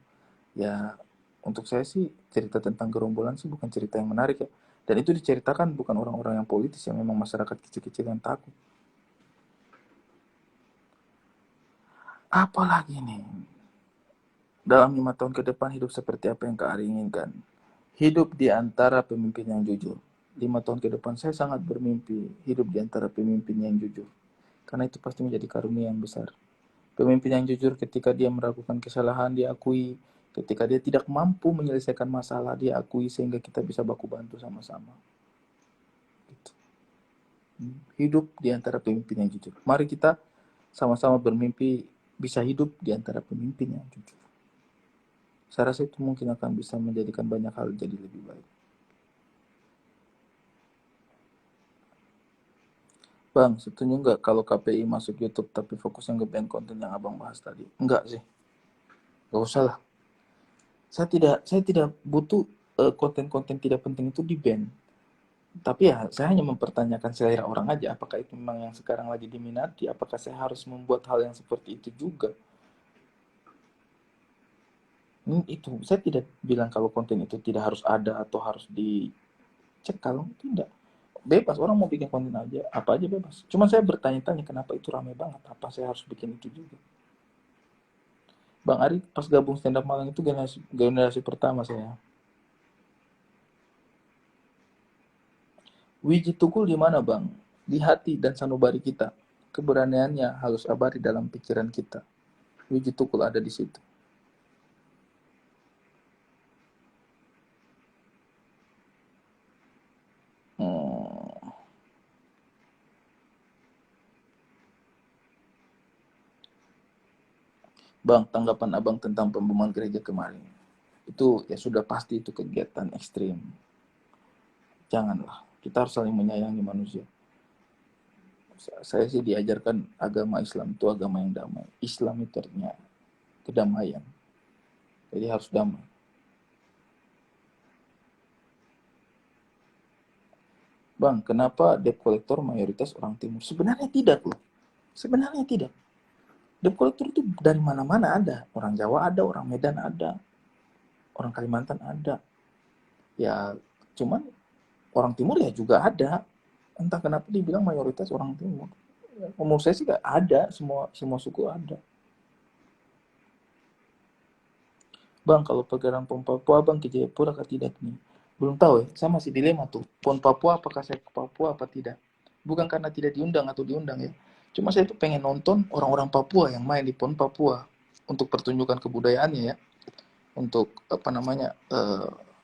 Ya, untuk saya sih cerita tentang gerombolan sih bukan cerita yang menarik ya. Dan itu diceritakan bukan orang-orang yang politis, yang memang masyarakat kecil-kecil yang takut. Apalagi nih, dalam 5 tahun ke depan hidup seperti apa yang Kak Ari inginkan? Hidup di antara pemimpin yang jujur. 5 tahun ke depan saya sangat bermimpi hidup di antara pemimpin yang jujur. Karena itu pasti menjadi karunia yang besar. Pemimpin yang jujur ketika dia melakukan kesalahan, dia akui. Ketika dia tidak mampu menyelesaikan masalah, dia akui sehingga kita bisa baku bantu sama-sama. Gitu. Hidup di antara pemimpin yang jujur. Mari kita sama-sama bermimpi bisa hidup di antara pemimpin yang jujur. Saya rasa itu mungkin akan bisa menjadikan banyak hal jadi lebih baik. Bang, setuju nggak kalau KPI masuk YouTube tapi fokusnya nge-ban konten yang abang bahas tadi? Enggak sih, nggak usah lah. Saya tidak butuh konten-konten tidak penting itu di-ban. Tapi ya saya hanya mempertanyakan selera orang aja. Apakah itu memang yang sekarang lagi diminati? Apakah saya harus membuat hal yang seperti itu juga? Itu saya tidak bilang kalau konten itu tidak harus ada atau harus dicekal. Tidak. Bebas, orang mau bikin konten aja, apa aja bebas. Cuma saya bertanya-tanya kenapa itu rame banget. Apa saya harus bikin itu juga? Bang Ari pas gabung stand up Malang itu generasi pertama saya. Wiji Tukul di mana bang? Di hati dan sanubari kita. Keberaniannya halus abadi dalam pikiran kita. Wiji Tukul ada di situ. Hmm. Bang, tanggapan abang tentang pemboman gereja kemarin. Itu ya sudah pasti itu kegiatan ekstrim. Janganlah. Kita harus saling menyayangi manusia. Saya sih diajarkan agama Islam itu agama yang damai. Islam itu artinya kedamaian. Jadi harus damai. Bang, kenapa debt collector mayoritas orang timur? Sebenarnya tidak loh. Sebenarnya tidak. Debt collector itu dari mana-mana ada. Orang Jawa ada, orang Medan ada, orang Kalimantan ada. Ya, cuman orang timur ya juga ada. Entah kenapa dibilang mayoritas orang timur. Ya, menurut saya sih gak ada, semua suku ada. Bang, kalau pergerakan PON Papua, Bang ke Jayapura atau tidak nih? Belum tahu ya, saya masih dilema tuh. PON Papua, apakah saya ke Papua apa tidak? Bukan karena tidak diundang atau diundang ya. Cuma saya tuh pengen nonton orang-orang Papua yang main di PON Papua. Untuk pertunjukan kebudayaannya ya. Untuk apa namanya,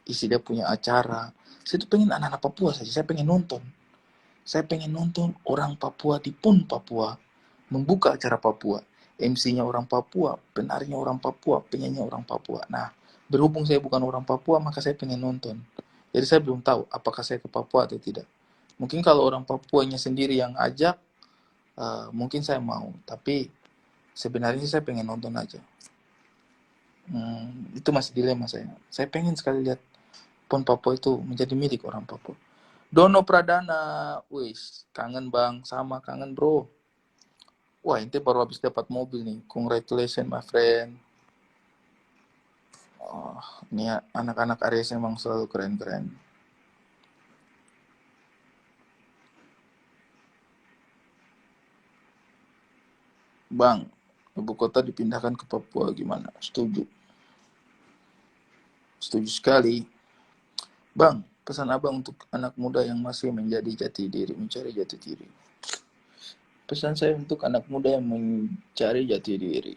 isi dia punya acara. Saya tuh pengen anak-anak Papua saja, saya pengen nonton. Saya pengen nonton orang Papua di PON Papua. Membuka acara Papua. MC-nya orang Papua, penarinya orang Papua, penyanyi orang Papua. Nah, berhubung saya bukan orang Papua, maka saya pengen nonton. Jadi saya belum tahu apakah saya ke Papua atau tidak. Mungkin kalau orang Papuanya sendiri yang ajak, mungkin saya mau. Tapi sebenarnya saya pengen nonton aja. Itu masih dilema saya. Saya pengen sekali lihat PON Papua itu menjadi milik orang Papua. Dono Pradana, wis kangen bang, sama kangen bro. Wah, ente baru habis dapat mobil nih. Congratulations, my friend. Oh, ini anak-anak Aries emang selalu keren-keren. Bang, ibu kota dipindahkan ke Papua gimana? Setuju. Setuju sekali. Bang, pesan abang untuk anak muda yang masih menjadi jati diri, mencari jati diri. Pesan saya untuk anak muda yang mencari jati diri.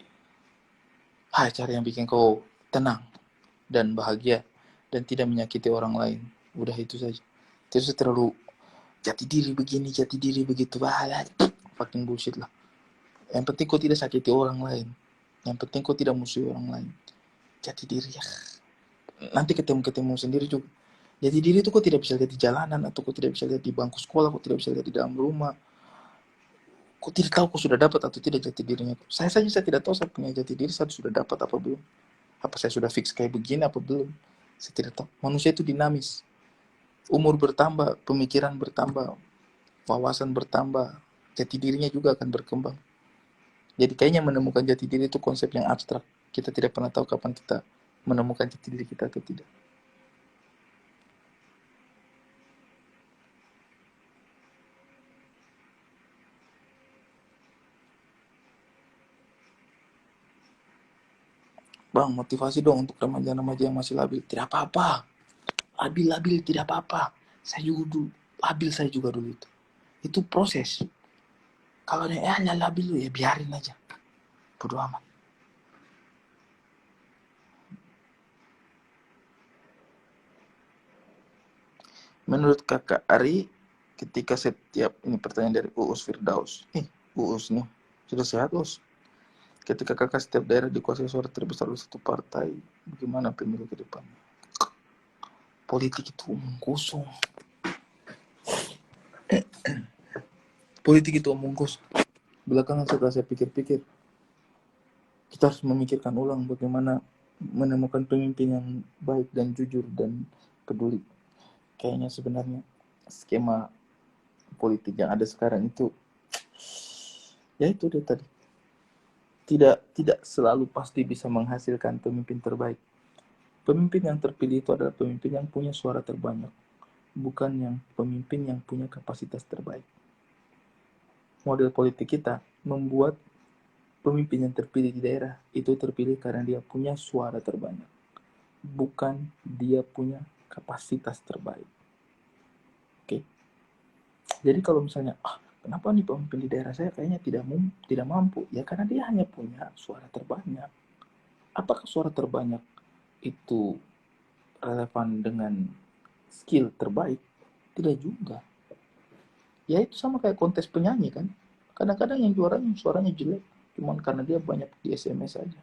Cari yang bikin kau tenang dan bahagia dan tidak menyakiti orang lain. Udah itu saja. Terus terlalu jati diri begini, jati diri begitu. fucking bullshit lah. Yang penting kau tidak sakiti orang lain, yang penting kau tidak musuhi orang lain. Jati diri ya, nanti ketemu sendiri juga. Jati diri itu kau tidak bisa lihat di jalanan, atau kau tidak bisa lihat di bangku sekolah, kau tidak bisa lihat di dalam rumah. Kau tidak tahu kau sudah dapat atau tidak jati dirinya. Saya saja saya tidak tahu saya punya jati diri, saya sudah dapat apa belum. Apa saya sudah fix kayak begini apa belum. Saya tidak tahu. Manusia itu dinamis. Umur bertambah, pemikiran bertambah, wawasan bertambah, jati dirinya juga akan berkembang. Jadi kayaknya menemukan jati diri itu konsep yang abstrak. Kita tidak pernah tahu kapan kita menemukan jati diri kita atau tidak. Bang, motivasi dong untuk remaja-remaja yang masih labil. Tidak apa-apa. Labil-labil tidak apa-apa. Saya juga dulu. Labil saya juga dulu itu. Itu proses. Kalau ada labil lu ya biarin aja. Bodo amat. Menurut kakak Ari, ketika setiap, ini pertanyaan dari Uus Firdaus. Uus nih, sudah sehat Uus? Ketika kakak setiap daerah dikuasai suara terbesar oleh satu partai, bagaimana pemilu ke depan? Politik itu omong kosong. Politik itu omong kosong. Belakangan setelah saya pikir-pikir, kita harus memikirkan ulang bagaimana menemukan pemimpin yang baik dan jujur dan peduli. Kayaknya sebenarnya skema politik yang ada sekarang itu, ya itu dia tadi, tidak selalu pasti bisa menghasilkan pemimpin terbaik. Pemimpin yang terpilih itu adalah pemimpin yang punya suara terbanyak, bukan yang pemimpin yang punya kapasitas terbaik. Model politik kita membuat pemimpin yang terpilih di daerah itu terpilih karena dia punya suara terbanyak, bukan dia punya kapasitas terbaik. Oke. Jadi kalau misalnya, kenapa nih pemimpin di daerah saya kayaknya tidak mampu? Ya karena dia hanya punya suara terbanyak. Apakah suara terbanyak itu relevan dengan skill terbaik? Tidak juga. Ya itu sama kayak kontes penyanyi kan. Kadang-kadang yang juaranya suaranya jelek, cuman karena dia banyak di SMS aja.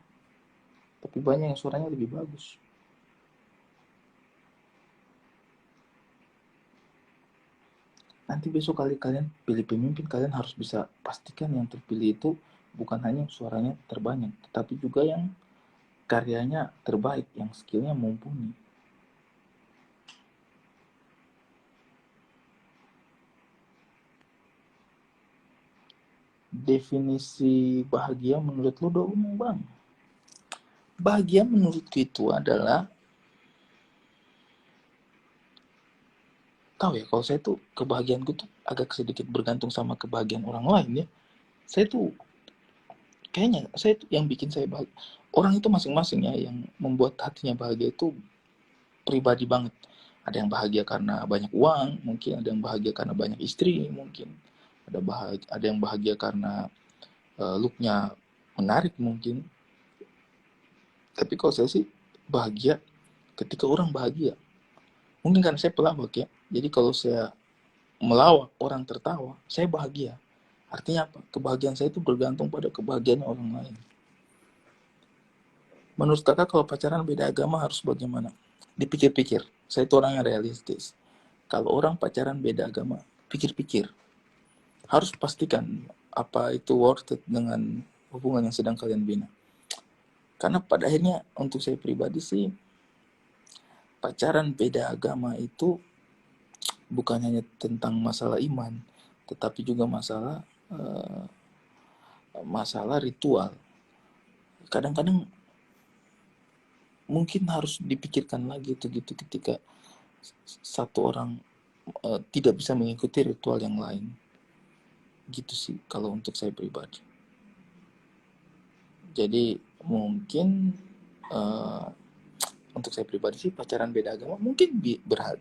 Tapi banyak yang suaranya lebih bagus. Nanti besok kali kalian pilih pemimpin, kalian harus bisa pastikan yang terpilih itu bukan hanya suaranya terbanyak, tetapi juga yang karyanya terbaik, yang skillnya mumpuni. Definisi bahagia menurut lu dong bang? Bahagia menurutku itu adalah, tahu ya, kalau saya tuh kebahagiaanku tuh agak sedikit bergantung sama kebahagiaan orang lain ya. Saya tuh kayaknya saya tuh yang bikin saya bahagia. Orang itu masing-masing ya yang membuat hatinya bahagia itu pribadi banget. Ada yang bahagia karena banyak uang, mungkin ada yang bahagia karena banyak istri, mungkin ada yang bahagia karena looknya menarik mungkin. Tapi kalau saya sih bahagia ketika orang bahagia. Mungkin karena saya pelawak ya. Jadi kalau saya melawak orang tertawa, saya bahagia. Artinya apa? Kebahagiaan saya itu bergantung pada kebahagiaan orang lain. Menurut kakak kalau pacaran beda agama harus bagaimana? Dipikir-pikir. Saya itu orang yang realistis. Kalau orang pacaran beda agama, pikir-pikir. Harus pastikan apa itu worth it dengan hubungan yang sedang kalian bina. Karena pada akhirnya untuk saya pribadi sih, pacaran beda agama itu bukan hanya tentang masalah iman, tetapi juga masalah ritual. Kadang-kadang mungkin harus dipikirkan lagi tuh gitu ketika satu orang tidak bisa mengikuti ritual yang lain. Gitu sih kalau untuk saya pribadi. Jadi mungkin untuk saya pribadi sih pacaran beda agama mungkin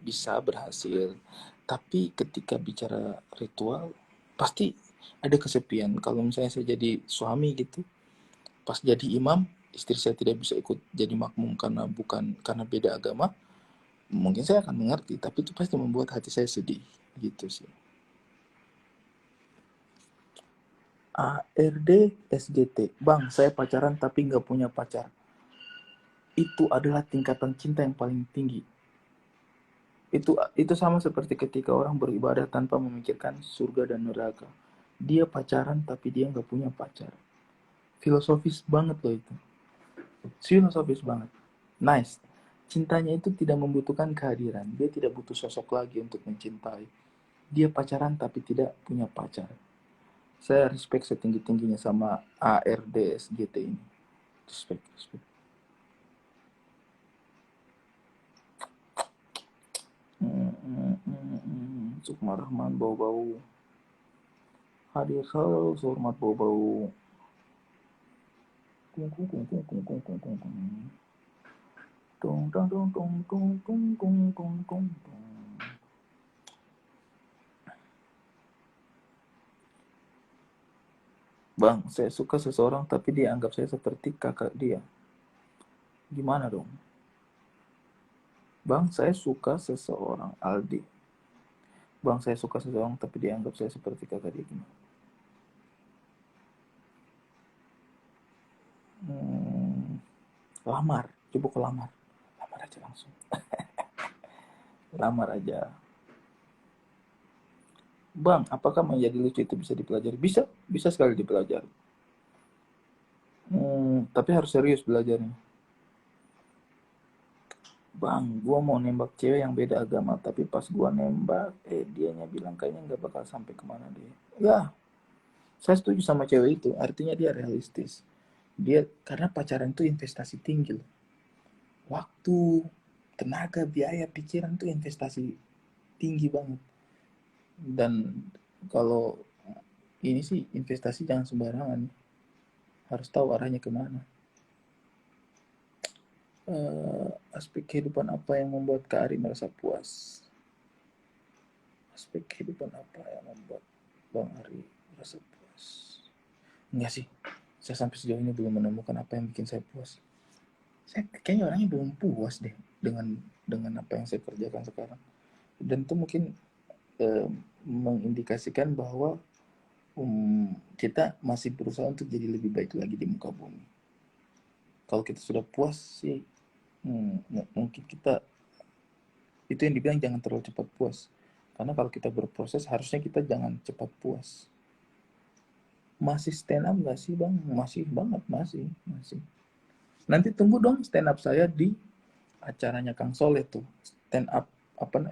bisa berhasil, tapi ketika bicara ritual pasti ada kesepian. Kalau misalnya saya jadi suami gitu, pas jadi imam istri saya tidak bisa ikut jadi makmum karena beda agama, mungkin saya akan mengerti, tapi itu pasti membuat hati saya sedih gitu sih. ARD SGT. Bang, saya pacaran tapi nggak punya pacar. Itu adalah tingkatan cinta yang paling tinggi. Itu sama seperti ketika orang beribadah tanpa memikirkan surga dan neraka. Dia pacaran tapi dia nggak punya pacar. Filosofis banget loh itu. Filosofis banget. Nice. Cintanya itu tidak membutuhkan kehadiran. Dia tidak butuh sosok lagi untuk mencintai. Dia pacaran tapi tidak punya pacar. Saya respect setinggi-tingginya sama ARDSGT ini. Respect, respect. Sukmarahman bau-bau. Hadir selalu sehormat bau-bau. Kung kung kung kung kung kung kung kung kung. Dong dong dong dong dong dong dong dong dong dong. Bang, saya suka seseorang tapi dia anggap saya seperti kakak dia. Gimana dong? Bang, saya suka seseorang, Aldi. Bang, saya suka seseorang tapi dia anggap saya seperti kakak dia. Gimana? Lamar, coba kau lamar. Lamar aja langsung. Lamar aja. Bang, apakah menjadi lucu itu bisa dipelajari? Bisa, bisa sekali dipelajari. Tapi harus serius belajarnya. Bang, gua mau nembak cewek yang beda agama, tapi pas gua nembak, dianya bilang kayaknya nggak bakal sampai kemana dia. Ya, saya setuju sama cewek itu. Artinya dia realistis. Dia karena pacaran itu investasi tinggi loh. Waktu, tenaga, biaya, pikiran itu investasi tinggi banget. Dan kalau ini sih investasi jangan sembarangan, harus tahu arahnya kemana. Aspek kehidupan apa yang membuat Kak Ari merasa puas? Aspek kehidupan apa yang membuat Bang Ari merasa puas? Enggak sih, saya sampai sejauh ini belum menemukan apa yang bikin saya puas. Saya kayaknya orangnya belum puas deh dengan apa yang saya kerjakan sekarang. Dan itu mungkin mengindikasikan bahwa kita masih berusaha untuk jadi lebih baik lagi di muka bumi. Kalau kita sudah puas sih, mungkin kita itu yang dibilang jangan terlalu cepat puas. Karena kalau kita berproses harusnya kita jangan cepat puas. Masih stand up gak sih bang? Masih banget, masih. Nanti tunggu dong stand up saya di acaranya Kang Soleh tuh. Stand up,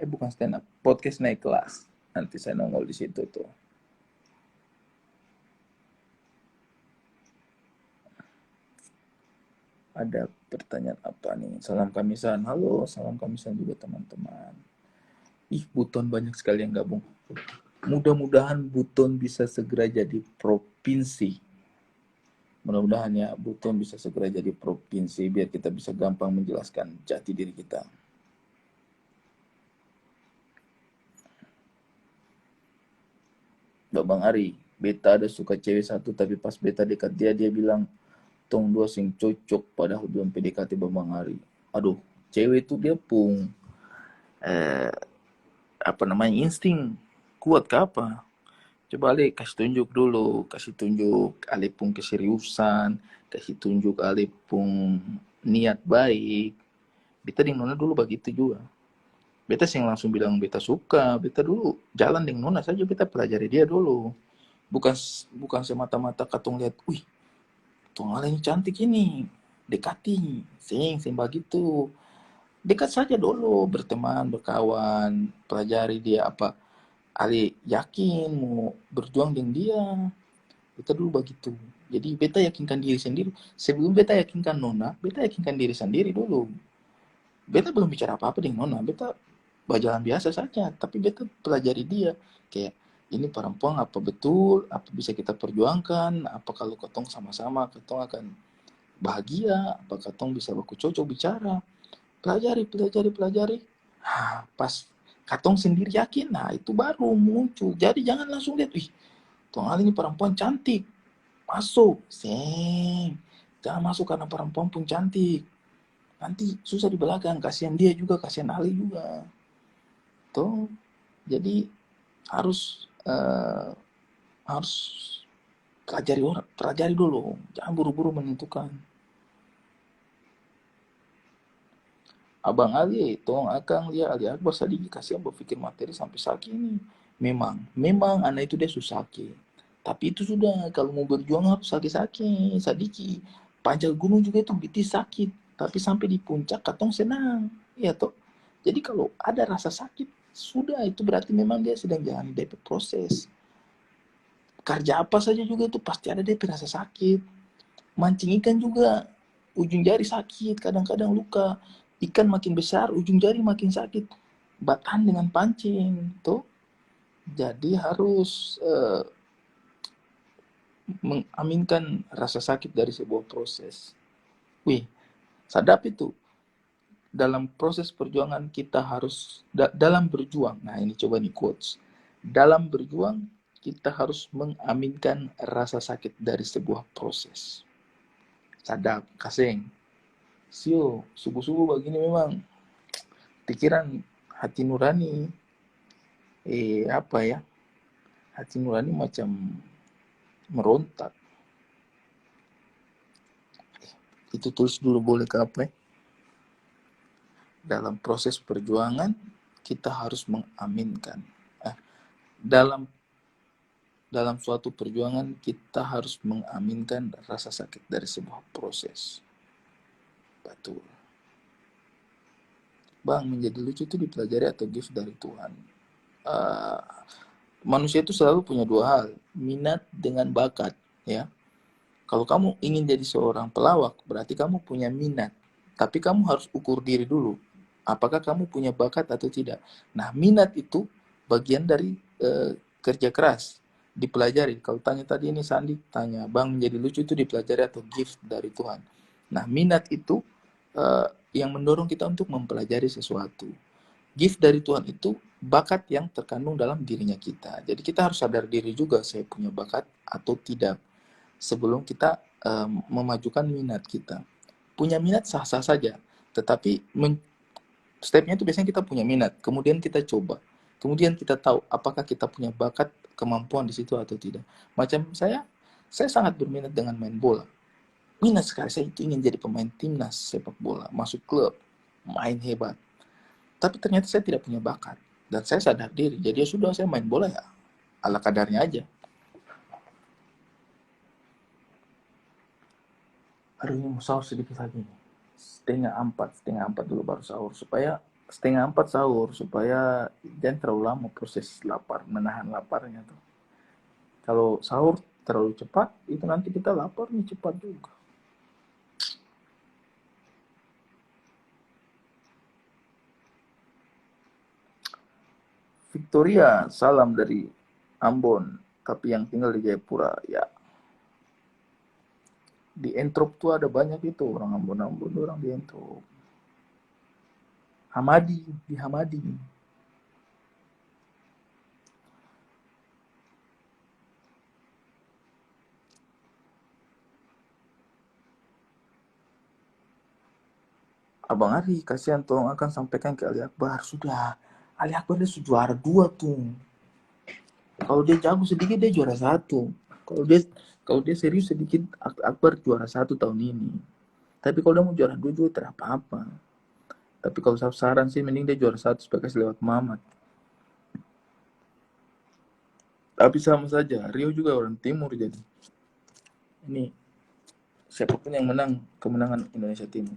bukan stand up, podcast naik kelas. Nanti saya nongol di situ tuh. Ada pertanyaan apa nih? Salam Kamisan. Halo, salam Kamisan juga teman-teman. Ih, Buton banyak sekali yang gabung. Mudah-mudahan Buton bisa segera jadi provinsi. Mudah-mudahan ya Buton bisa segera jadi provinsi biar kita bisa gampang menjelaskan jati diri kita. Bang Ari, beta ada suka cewek satu tapi pas beta dekat dia bilang tong dua sing cocok padahal belum PDKT Bang Ari. Aduh, cewek itu dia pun insting kuat ke apa? Coba Ale kasih tunjuk dulu, kasih tunjuk Ale pun keseriusan, kasih tunjuk Ale pun niat baik. Beta dengan Nona dulu begitu juga. Beta sih langsung bilang beta suka, beta dulu jalan dengan Nona saja, beta pelajari dia dulu. Bukan semata-mata katong lihat, wih, tuh Ale ini cantik ini, dekati, sing begitu. Dekat saja dulu, berteman, berkawan, pelajari dia apa. Ali yakin mau berjuang dengan dia. Beta dulu begitu. Jadi beta yakinkan diri sendiri. Sebelum beta yakinkan Nona, beta yakinkan diri sendiri dulu. Beta belum bicara apa-apa dengan Nona. Beta berjalan biasa saja. Tapi beta pelajari dia. Kayak, ini perempuan apa betul? Apa bisa kita perjuangkan? Apa kalau ketong sama-sama, ketong akan bahagia? Apa ketong bisa baku cocok bicara? Pelajari. Pas katong sendiri yakin, nah itu baru muncul. Jadi jangan langsung lihat, wih, Tong Ali ini perempuan cantik, masuk. Jangan masuk karena perempuan pun cantik. Nanti susah di belakang, kasihan dia juga, kasihan Ali juga. Jadi harus pelajari dulu, jangan buru-buru menentukan. Abang Ali, tolong akang lihat Ali Akbar sadiki kasihan berpikir materi sampai sakit ini. Memang anak itu dia susah sakit. Tapi itu sudah, kalau mau berjuang harus sakit-sakit, sadiki. Panjat gunung juga itu biti sakit. Tapi sampai di puncak katong senang. Ya toh. Jadi kalau ada rasa sakit, sudah itu berarti memang dia sedang jalani DP proses. Kerja apa saja juga itu pasti ada DP rasa sakit. Mancing ikan juga ujung jari sakit, kadang-kadang luka. Ikan makin besar, ujung jari makin sakit. Batahan dengan pancing, tuh. Jadi harus mengaminkan rasa sakit dari sebuah proses. Wih, sadap itu. Dalam proses perjuangan kita harus, dalam berjuang, nah ini coba nih quotes. Dalam berjuang, kita harus mengaminkan rasa sakit dari sebuah proses. Sadap, kaseng. Sio, subuh-subuh begini memang pikiran hati nurani apa ya, hati nurani macam merontak. Itu tulis dulu boleh ke apa ya? Dalam proses perjuangan kita harus mengaminkan. Dalam suatu perjuangan kita harus mengaminkan rasa sakit dari sebuah proses. Betul. Bang, menjadi lucu itu dipelajari atau gift dari Tuhan? Manusia itu selalu punya dua hal, minat dengan bakat, ya. Kalau kamu ingin jadi seorang pelawak, berarti kamu punya minat. Tapi kamu harus ukur diri dulu, apakah kamu punya bakat atau tidak. Nah, minat itu bagian dari kerja keras, dipelajari. Kalau tanya tadi ini Sandi tanya, Bang, menjadi lucu itu dipelajari atau gift dari Tuhan? Nah, minat itu yang mendorong kita untuk mempelajari sesuatu. Gift dari Tuhan itu bakat yang terkandung dalam dirinya kita. Jadi kita harus sadar diri juga, saya punya bakat atau tidak, sebelum kita memajukan minat kita. Punya minat sah-sah saja, tetapi stepnya itu biasanya kita punya minat, kemudian kita coba, kemudian kita tahu apakah kita punya bakat, kemampuan di situ atau tidak. Macam saya sangat berminat dengan main bola. Minat sekali, saya itu ingin jadi pemain timnas sepak bola, masuk klub, main hebat. Tapi ternyata saya tidak punya bakat. Dan saya sadar diri, jadi ya sudah, saya main bola ya ala kadarnya aja. Aduh, ini mau sahur sedikit lagi. Setengah empat dulu baru sahur. Supaya setengah empat sahur, supaya jangan terlalu lama proses lapar, menahan laparnya tuh. Kalau sahur terlalu cepat, itu nanti kita lapar nih cepat juga. Victoria, salam dari Ambon, tapi yang tinggal di Jayapura, ya. Di Entrop tuh ada banyak itu orang Ambon-Ambon, orang di Entrop. Hamadi, di Hamadi. Abang Ari, kasihan, tolong akan sampaikan ke Ali Akbar. Sudah, Ali Akbar dia juara 2 tuh. Kalau dia jago sedikit dia juara 1. Kalau dia serius sedikit, Akbar juara 1 tahun ini. Tapi kalau dia mau juara 2 juga tidak apa-apa. Tapi kalau saya saran sih mending dia juara 1 supaya kasih lewat Mamat. Tapi sama saja, Rio juga orang timur jadi. Ini siapapun yang menang, kemenangan Indonesia Timur.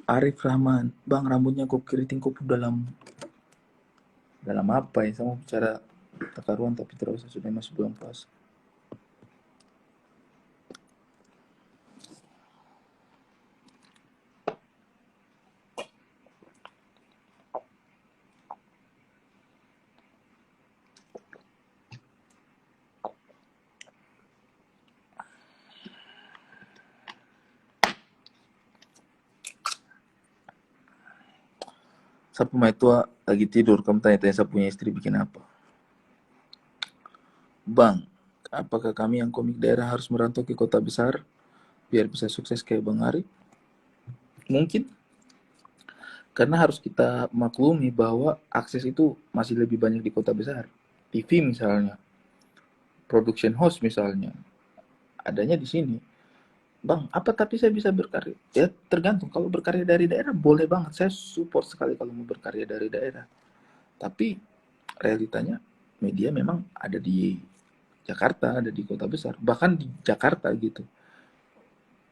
Arif Rahman, Bang, rambutnya kok keriting kok dalam apa ya? Saya mau bicara takaruan tapi terus sudah masuk bulan puasa. Saya pemain tua lagi tidur, kamu tanya-tanya saya punya istri bikin apa. Bang, apakah kami yang komik daerah harus merantau ke kota besar biar bisa sukses kayak Bang Ari? Mungkin. Karena harus kita maklumi bahwa akses itu masih lebih banyak di kota besar. TV misalnya, production house misalnya, adanya di sini. Bang, apa tapi saya bisa berkarya? Ya tergantung. Kalau berkarya dari daerah boleh banget. Saya support sekali kalau mau berkarya dari daerah. Tapi realitanya media memang ada di Jakarta, ada di kota besar. Bahkan di Jakarta gitu.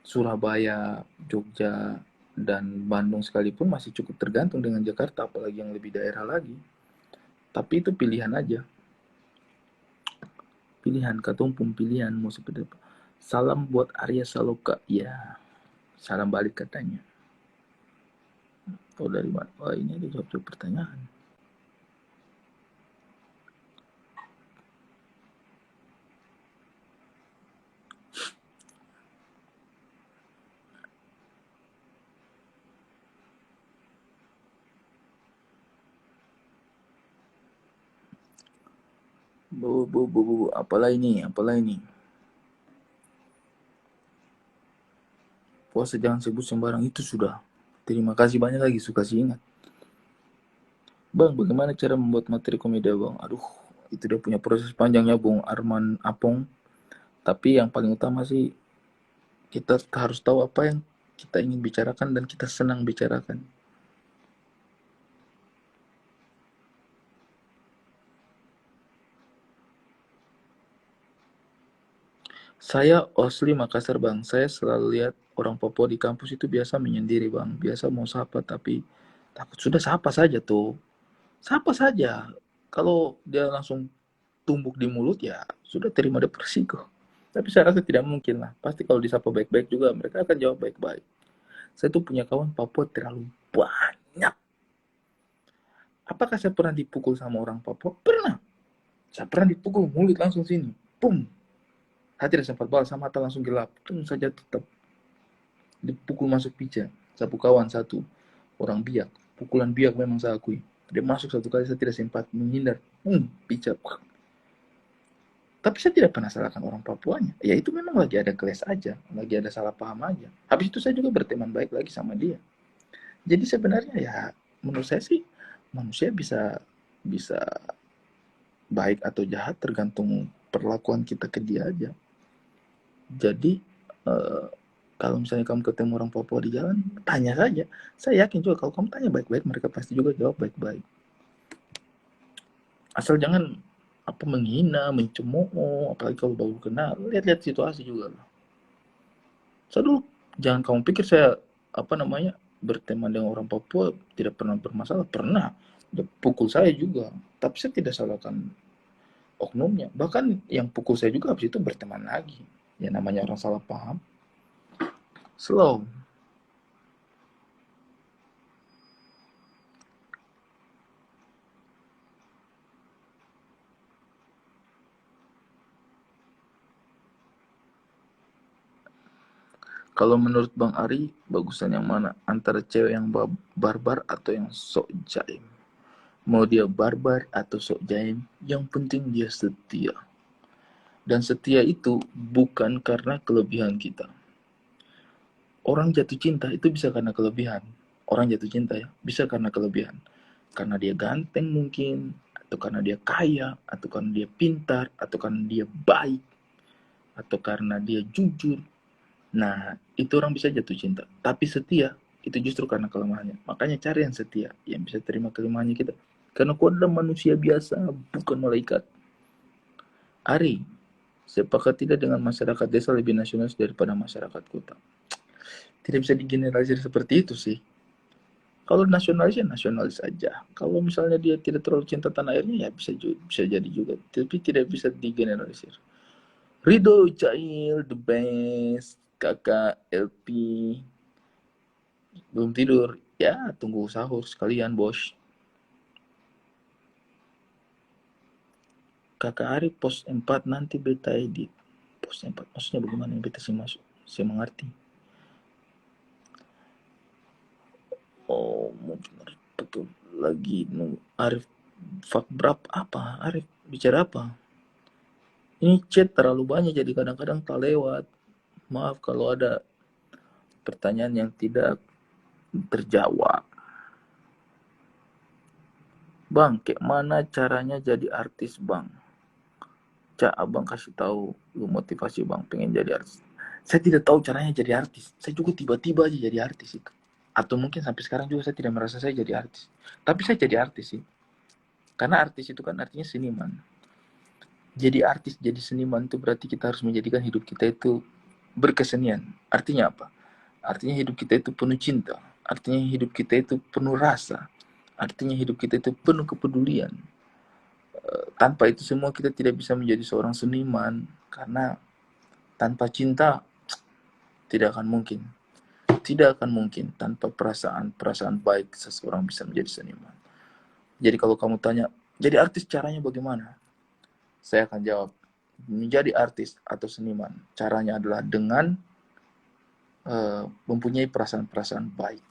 Surabaya, Jogja, dan Bandung sekalipun masih cukup tergantung dengan Jakarta, apalagi yang lebih daerah lagi. Tapi itu pilihan aja. Pilihan, katumpung pilihan mau seperti apa. Salam buat Arya Saloka. Ya, salam balik katanya. Oh dari mana? Oh ini ada jawab pertanyaan. Apalah ini? Apalah ini? Puasa jangan sebut sembarang itu sudah. Terima kasih banyak lagi, suka sih ingat. Bang, bagaimana cara membuat materi komedi bang? Aduh, itu dia punya proses panjangnya Bung Arman Apong. Tapi yang paling utama sih kita harus tahu apa yang kita ingin bicarakan dan kita senang bicarakan. Saya asli Makassar bang. Saya selalu lihat orang Papua di kampus itu biasa menyendiri bang. Biasa mau sapa tapi takut sudah sapa saja tuh. Sapa saja. Kalau dia langsung tumbuk di mulut ya sudah terima depresi kok. Tapi saya rasa tidak mungkin lah. Pasti kalau disapa baik-baik juga mereka akan jawab baik-baik. Saya tuh punya kawan Papua terlalu banyak. Apakah saya pernah dipukul sama orang Papua? Pernah. Saya pernah dipukul mulut langsung sini. Pum. Saya tidak sempat balas, sama mata langsung gelap. Tung saja tetap dipukul masuk pica. Sapu kawan satu. Orang biak. Pukulan biak memang saya akui. Dia masuk satu kali saya tidak sempat menghindar. Pica. Tapi saya tidak pernah salahkan orang Papuanya. Ya itu memang lagi ada clash aja. Lagi ada salah paham aja. Habis itu saya juga berteman baik lagi sama dia. Jadi sebenarnya ya menurut saya sih manusia bisa bisa baik atau jahat tergantung perlakuan kita ke dia aja. Jadi kalau misalnya kamu ketemu orang Papua di jalan, tanya saja. Saya yakin juga kalau kamu tanya baik-baik, mereka pasti juga jawab baik-baik. Asal jangan apa menghina, mencemooh, apalagi kalau baru kenal. Lihat-lihat situasi juga lah. Saya dulu jangan kamu pikir saya berteman dengan orang Papua tidak pernah bermasalah. Pernah. Dia pukul saya juga. Tapi saya tidak salahkan oknumnya. Bahkan yang pukul saya juga habis itu berteman lagi. Ya namanya orang salah paham. Slow. Kalau menurut Bang Ari, bagusan yang mana? Antara cewek yang barbar atau yang sok jaim? Mau dia barbar atau sok jaim, yang penting dia setia. Dan setia itu bukan karena kelebihan kita. Orang jatuh cinta itu bisa karena kelebihan. Orang jatuh cinta ya, bisa karena kelebihan. Karena dia ganteng mungkin, atau karena dia kaya, atau karena dia pintar, atau karena dia baik, atau karena dia jujur. Nah, itu orang bisa jatuh cinta. Tapi setia, itu justru karena kelemahannya. Makanya cari yang setia, yang bisa terima kelemahannya kita. Karena kau adalah manusia biasa, bukan malaikat. Ari, sepakat tidak dengan masyarakat desa lebih nasionalis daripada masyarakat kota? Tidak bisa digeneralisir seperti itu sih. Kalau nasionalis ya nasionalis aja. Kalau misalnya dia tidak terlalu cinta tanah airnya ya bisa jadi juga. Tapi tidak bisa digeneralisir. Rido Cail, the best, kakak LP, belum tidur. Ya tunggu sahur sekalian bos. Kakak Ari pos 4 nanti beta edit. Pos 4 maksudnya bagaimana beta sih masuk? Saya mengerti. Oh mungkin betul lagi Arif fak berapa apa? Arif bicara apa? Ini chat terlalu banyak jadi kadang-kadang tak lewat. Maaf kalau ada pertanyaan yang tidak terjawab. Bang, kayak mana caranya jadi artis, Bang? Cak, abang kasih tahu lu motivasi bang pengen jadi artis. Saya tidak tahu caranya jadi artis. Saya juga tiba-tiba aja jadi artis itu. Atau mungkin sampai sekarang juga saya tidak merasa saya jadi artis. Tapi saya jadi artis sih. Karena artis itu kan artinya seniman. Jadi artis, jadi seniman itu berarti kita harus menjadikan hidup kita itu berkesenian. Artinya apa? Artinya hidup kita itu penuh cinta. Artinya hidup kita itu penuh rasa. Artinya hidup kita itu penuh kepedulian. Tanpa itu semua kita tidak bisa menjadi seorang seniman. Karena tanpa cinta tidak akan mungkin. Tidak akan mungkin tanpa perasaan baik seseorang bisa menjadi seniman. Jadi kalau kamu tanya, jadi artis caranya bagaimana? Saya akan jawab, menjadi artis atau seniman, caranya adalah dengan mempunyai perasaan-perasaan baik.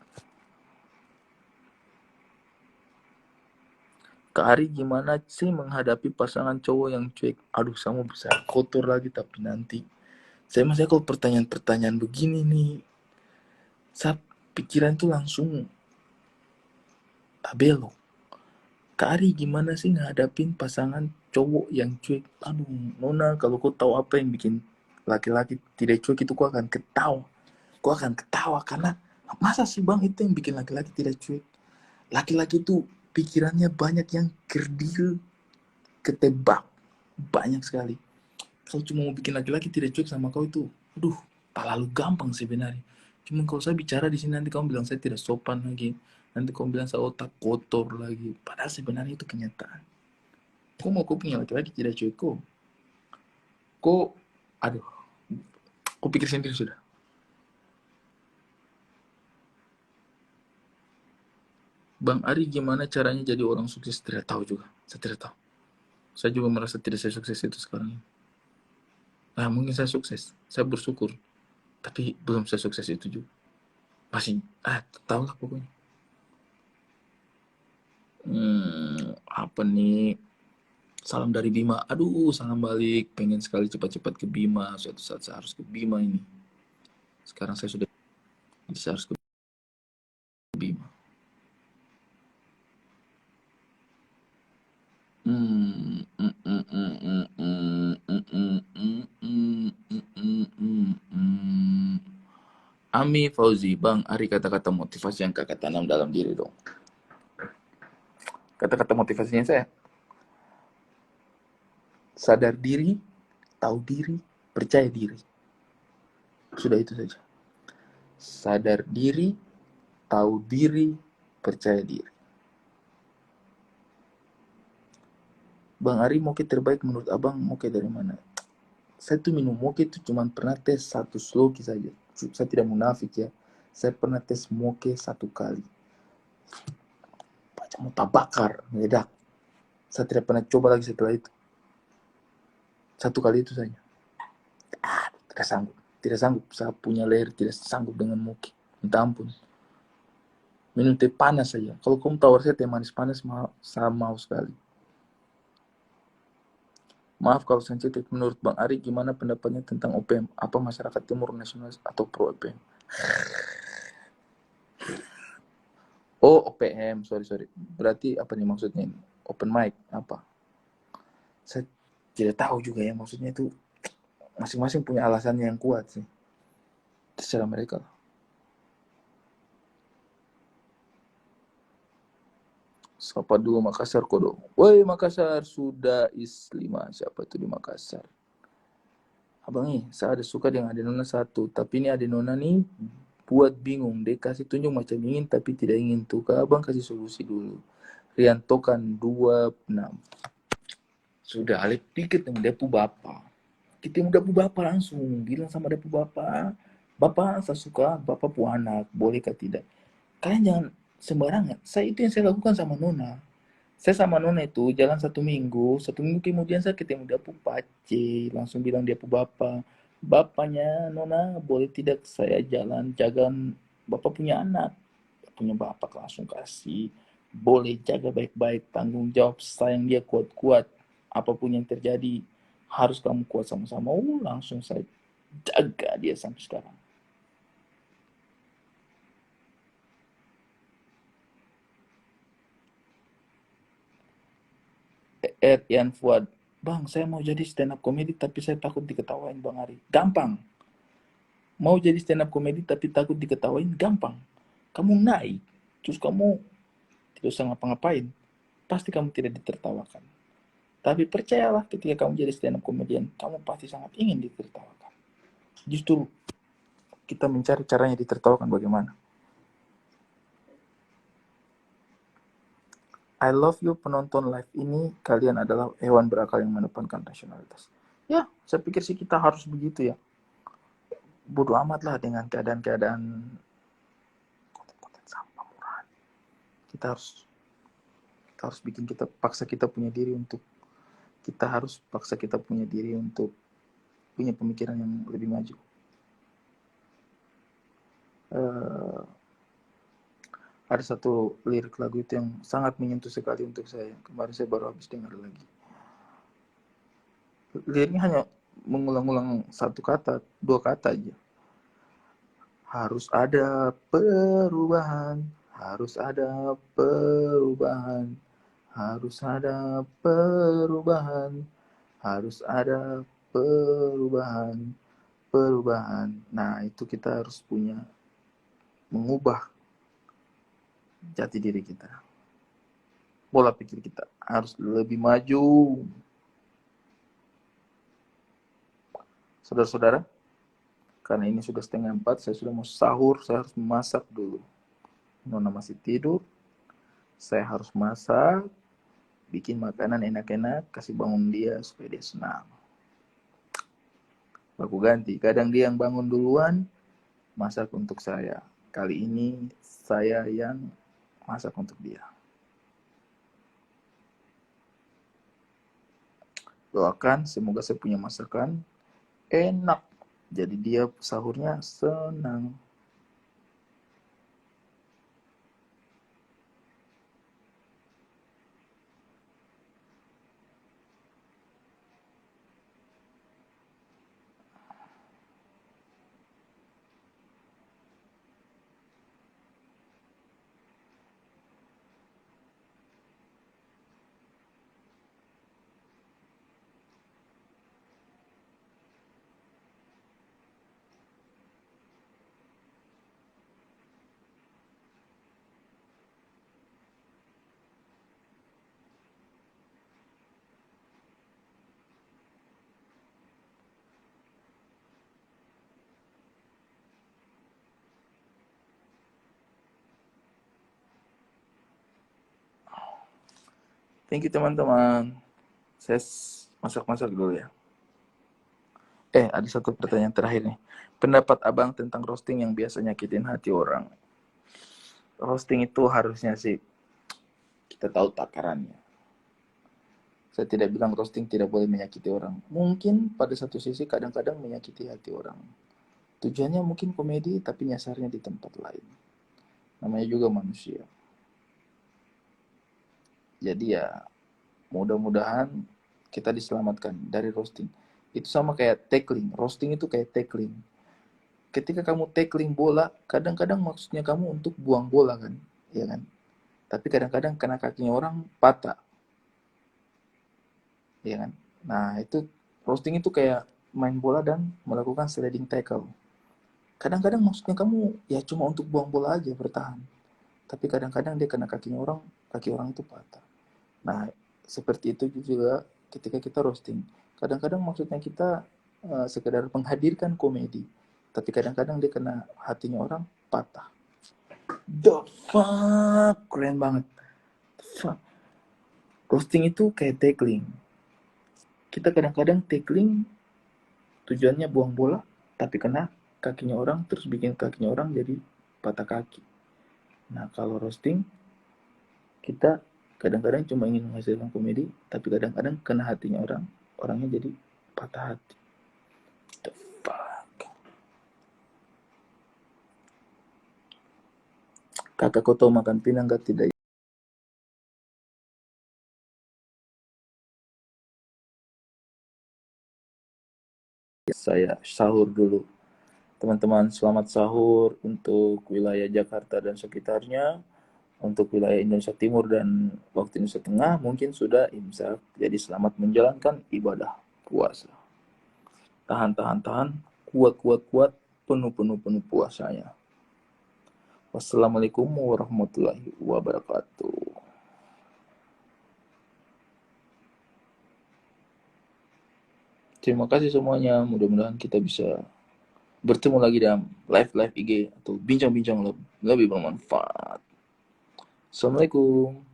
Kak Ari gimana sih menghadapi pasangan cowok yang cuek? Aduh, sama bisa kotor lagi tapi nanti. Saya masih kalau pertanyaan-pertanyaan begini nih, saya pikiran tuh langsung tak belok. Kak Ari gimana sih ngadapin pasangan cowok yang cuek? Aduh, Nona, kalau kau tahu apa yang bikin laki-laki tidak cuek itu kau akan ketawa. Kau akan ketawa karena masa sih bang itu yang bikin laki-laki tidak cuek? Laki-laki itu pikirannya banyak yang kerdil, ketebak, banyak sekali. Kalau cuma mau bikin laki-laki tidak cuek sama kau itu, aduh, terlalu gampang sebenarnya. Cuma kalau saya bicara di sini nanti kamu bilang saya tidak sopan lagi. Nanti kamu bilang saya otak kotor lagi. Padahal sebenarnya itu kenyataan. Kok mau kau punya laki-laki tidak cuek kok? Kok, aduh, kau pikir sendiri sudah. Bang Ari gimana caranya jadi orang sukses? Tidak tahu juga. Saya tidak tahu. Saya juga merasa tidak saya sukses itu sekarang. Nah, mungkin saya sukses. Saya bersyukur. Tapi belum saya sukses itu juga. Masih, tahu lah pokoknya. Apa nih? Salam dari Bima. Aduh, salam balik. Pengen sekali cepat-cepat ke Bima. Suatu saat saya harus ke Bima ini. Sekarang saya sudah bisa harus ke Bima. Ami Fauzi, Bang Ari kata-kata motivasi yang kakak tanam dalam diri dong. Kata-kata motivasinya saya, sadar diri, tahu diri, percaya diri. Sudah itu saja. Sadar diri, tahu diri, percaya diri. Bang Ari, moke terbaik menurut abang moke dari mana? Saya tuh minum moke itu cuma pernah tes satu sloki saja. Saya tidak munafik ya. Saya pernah tes moke satu kali. Macam mau bakar, meledak. Saya tidak pernah coba lagi setelah itu. Satu kali itu saja. Tidak sanggup. Tidak sanggup. Saya punya leher tidak sanggup dengan moke. Minta ampun. Minum teh panas saja. Kalau kamu tawar saya teh manis panas, saya mau sekali. Maaf kalau sensitif. Menurut Bang Ari, gimana pendapatnya tentang OPM? Apa masyarakat timur nasionalis atau pro OPM? Oh, OPM. Sorry. Berarti apa nih maksudnya ini? Open mic. Apa? Saya tidak tahu juga ya. Maksudnya itu masing-masing punya alasannya yang kuat sih. Terserah mereka lah. Sapa dulu Makassar kodo. Woi Makassar, sudah is 5. Siapa tuh di Makassar? Abang nih, saya ada suka dengan Adenona satu. Tapi ini Adenona nih buat bingung. Dia kasih tunjuk macam ingin tapi tidak ingin tuh. Kak abang kasih solusi dulu. Riantokan 26. Sudah alih pikir dengan depu bapak. Kita udah pu bapak langsung. Bilang sama depu bapak. Bapak saya suka bapak pu anak. Bolehkah tidak? Kalian jangan sembarangan. Saya itu yang saya lakukan sama Nona. Saya sama Nona itu jalan 1 minggu. 1 minggu kemudian saya ketemu dia pu pace. Langsung bilang dia pu bapak. Bapaknya Nona boleh tidak saya jalan jaga bapak punya anak. Punya bapak langsung kasih. Boleh jaga baik-baik. Tanggung jawab sayang dia kuat-kuat. Apapun yang terjadi harus kamu kuat sama-sama. Langsung saya jaga dia sampai sekarang. Ian Fuad, bang saya mau jadi stand up comedy tapi saya takut diketawain bang Ari. Gampang. Mau jadi stand up comedy tapi takut diketawain, gampang. Kamu naik, terus kamu tidak usah ngapa-ngapain, pasti kamu tidak ditertawakan. Tapi percayalah, ketika kamu jadi stand up comedian, kamu pasti sangat ingin ditertawakan. Justru kita mencari caranya ditertawakan bagaimana. I love you penonton live ini, kalian adalah hewan berakal yang mengedepankan rasionalitas. Ya, saya pikir sih kita harus begitu ya. Bodoh amat lah dengan keadaan-keadaan konten-konten sampah murahan. Kita harus bikin kita paksa kita punya diri untuk kita harus paksa kita punya diri untuk punya pemikiran yang lebih maju. Ada satu lirik lagu itu yang sangat menyentuh sekali untuk saya. Kemarin saya baru habis dengar lagi. Liriknya hanya mengulang-ulang satu kata, dua kata aja. Harus ada perubahan, harus ada perubahan, harus ada perubahan, harus ada perubahan, perubahan. Nah, itu kita harus punya mengubah jati diri kita. Pola pikir kita harus lebih maju. Saudara-saudara, karena ini sudah 3:30, saya sudah mau sahur, saya harus masak dulu. Nona masih tidur, saya harus masak, bikin makanan enak-enak, kasih bangun dia supaya dia senang. Aku ganti, kadang dia yang bangun duluan, masak untuk saya. Kali ini saya yang masak untuk dia. Doakan semoga saya punya masakan enak, jadi dia sahurnya senang. Thank you teman-teman. Saya masak-masak dulu ya. Ada satu pertanyaan terakhir nih. Pendapat abang tentang roasting yang biasa nyakitin hati orang. Roasting itu harusnya sih kita tahu takarannya. Saya tidak bilang roasting tidak boleh menyakiti orang. Mungkin pada satu sisi kadang-kadang menyakiti hati orang. Tujuannya mungkin komedi tapi nyasarnya di tempat lain. Namanya juga manusia. Jadi ya mudah-mudahan kita diselamatkan dari roasting. Itu sama kayak tackling. Roasting itu kayak tackling. Ketika kamu tackling bola, kadang-kadang maksudnya kamu untuk buang bola kan, ya kan? Tapi kadang-kadang kena kakinya orang patah, ya kan? Nah, itu roasting itu kayak main bola dan melakukan sliding tackle. Kadang-kadang maksudnya kamu ya cuma untuk buang bola aja bertahan. Tapi kadang-kadang dia kena kakinya orang, kaki orang itu patah. Nah, seperti itu juga ketika kita roasting. Kadang-kadang maksudnya kita sekedar menghadirkan komedi. Tapi kadang-kadang dia kena hatinya orang patah. The fuck, keren banget. Fuck. Roasting itu kayak tackling. Kita kadang-kadang tackling tujuannya buang bola, tapi kena kakinya orang, terus bikin kakinya orang jadi patah kaki. Nah, kalau roasting, kita kadang-kadang cuma ingin menghasilkan komedi, tapi kadang-kadang kena hatinya orang, orangnya jadi patah hati. The fuck. Kakak kau tahu makan pinang gak? Tidak. Saya sahur dulu. Teman-teman, selamat sahur untuk wilayah Jakarta dan sekitarnya. Untuk wilayah Indonesia Timur dan waktu Indonesia Tengah mungkin sudah imsak. Jadi selamat menjalankan ibadah puasa. Tahan, tahan, tahan. Kuat, kuat, kuat. Penuh, penuh, penuh puasanya. Wassalamualaikum warahmatullahi wabarakatuh. Terima kasih semuanya. Mudah-mudahan kita bisa bertemu lagi dalam live IG atau bincang-bincang lebih bermanfaat. Assalamualaikum.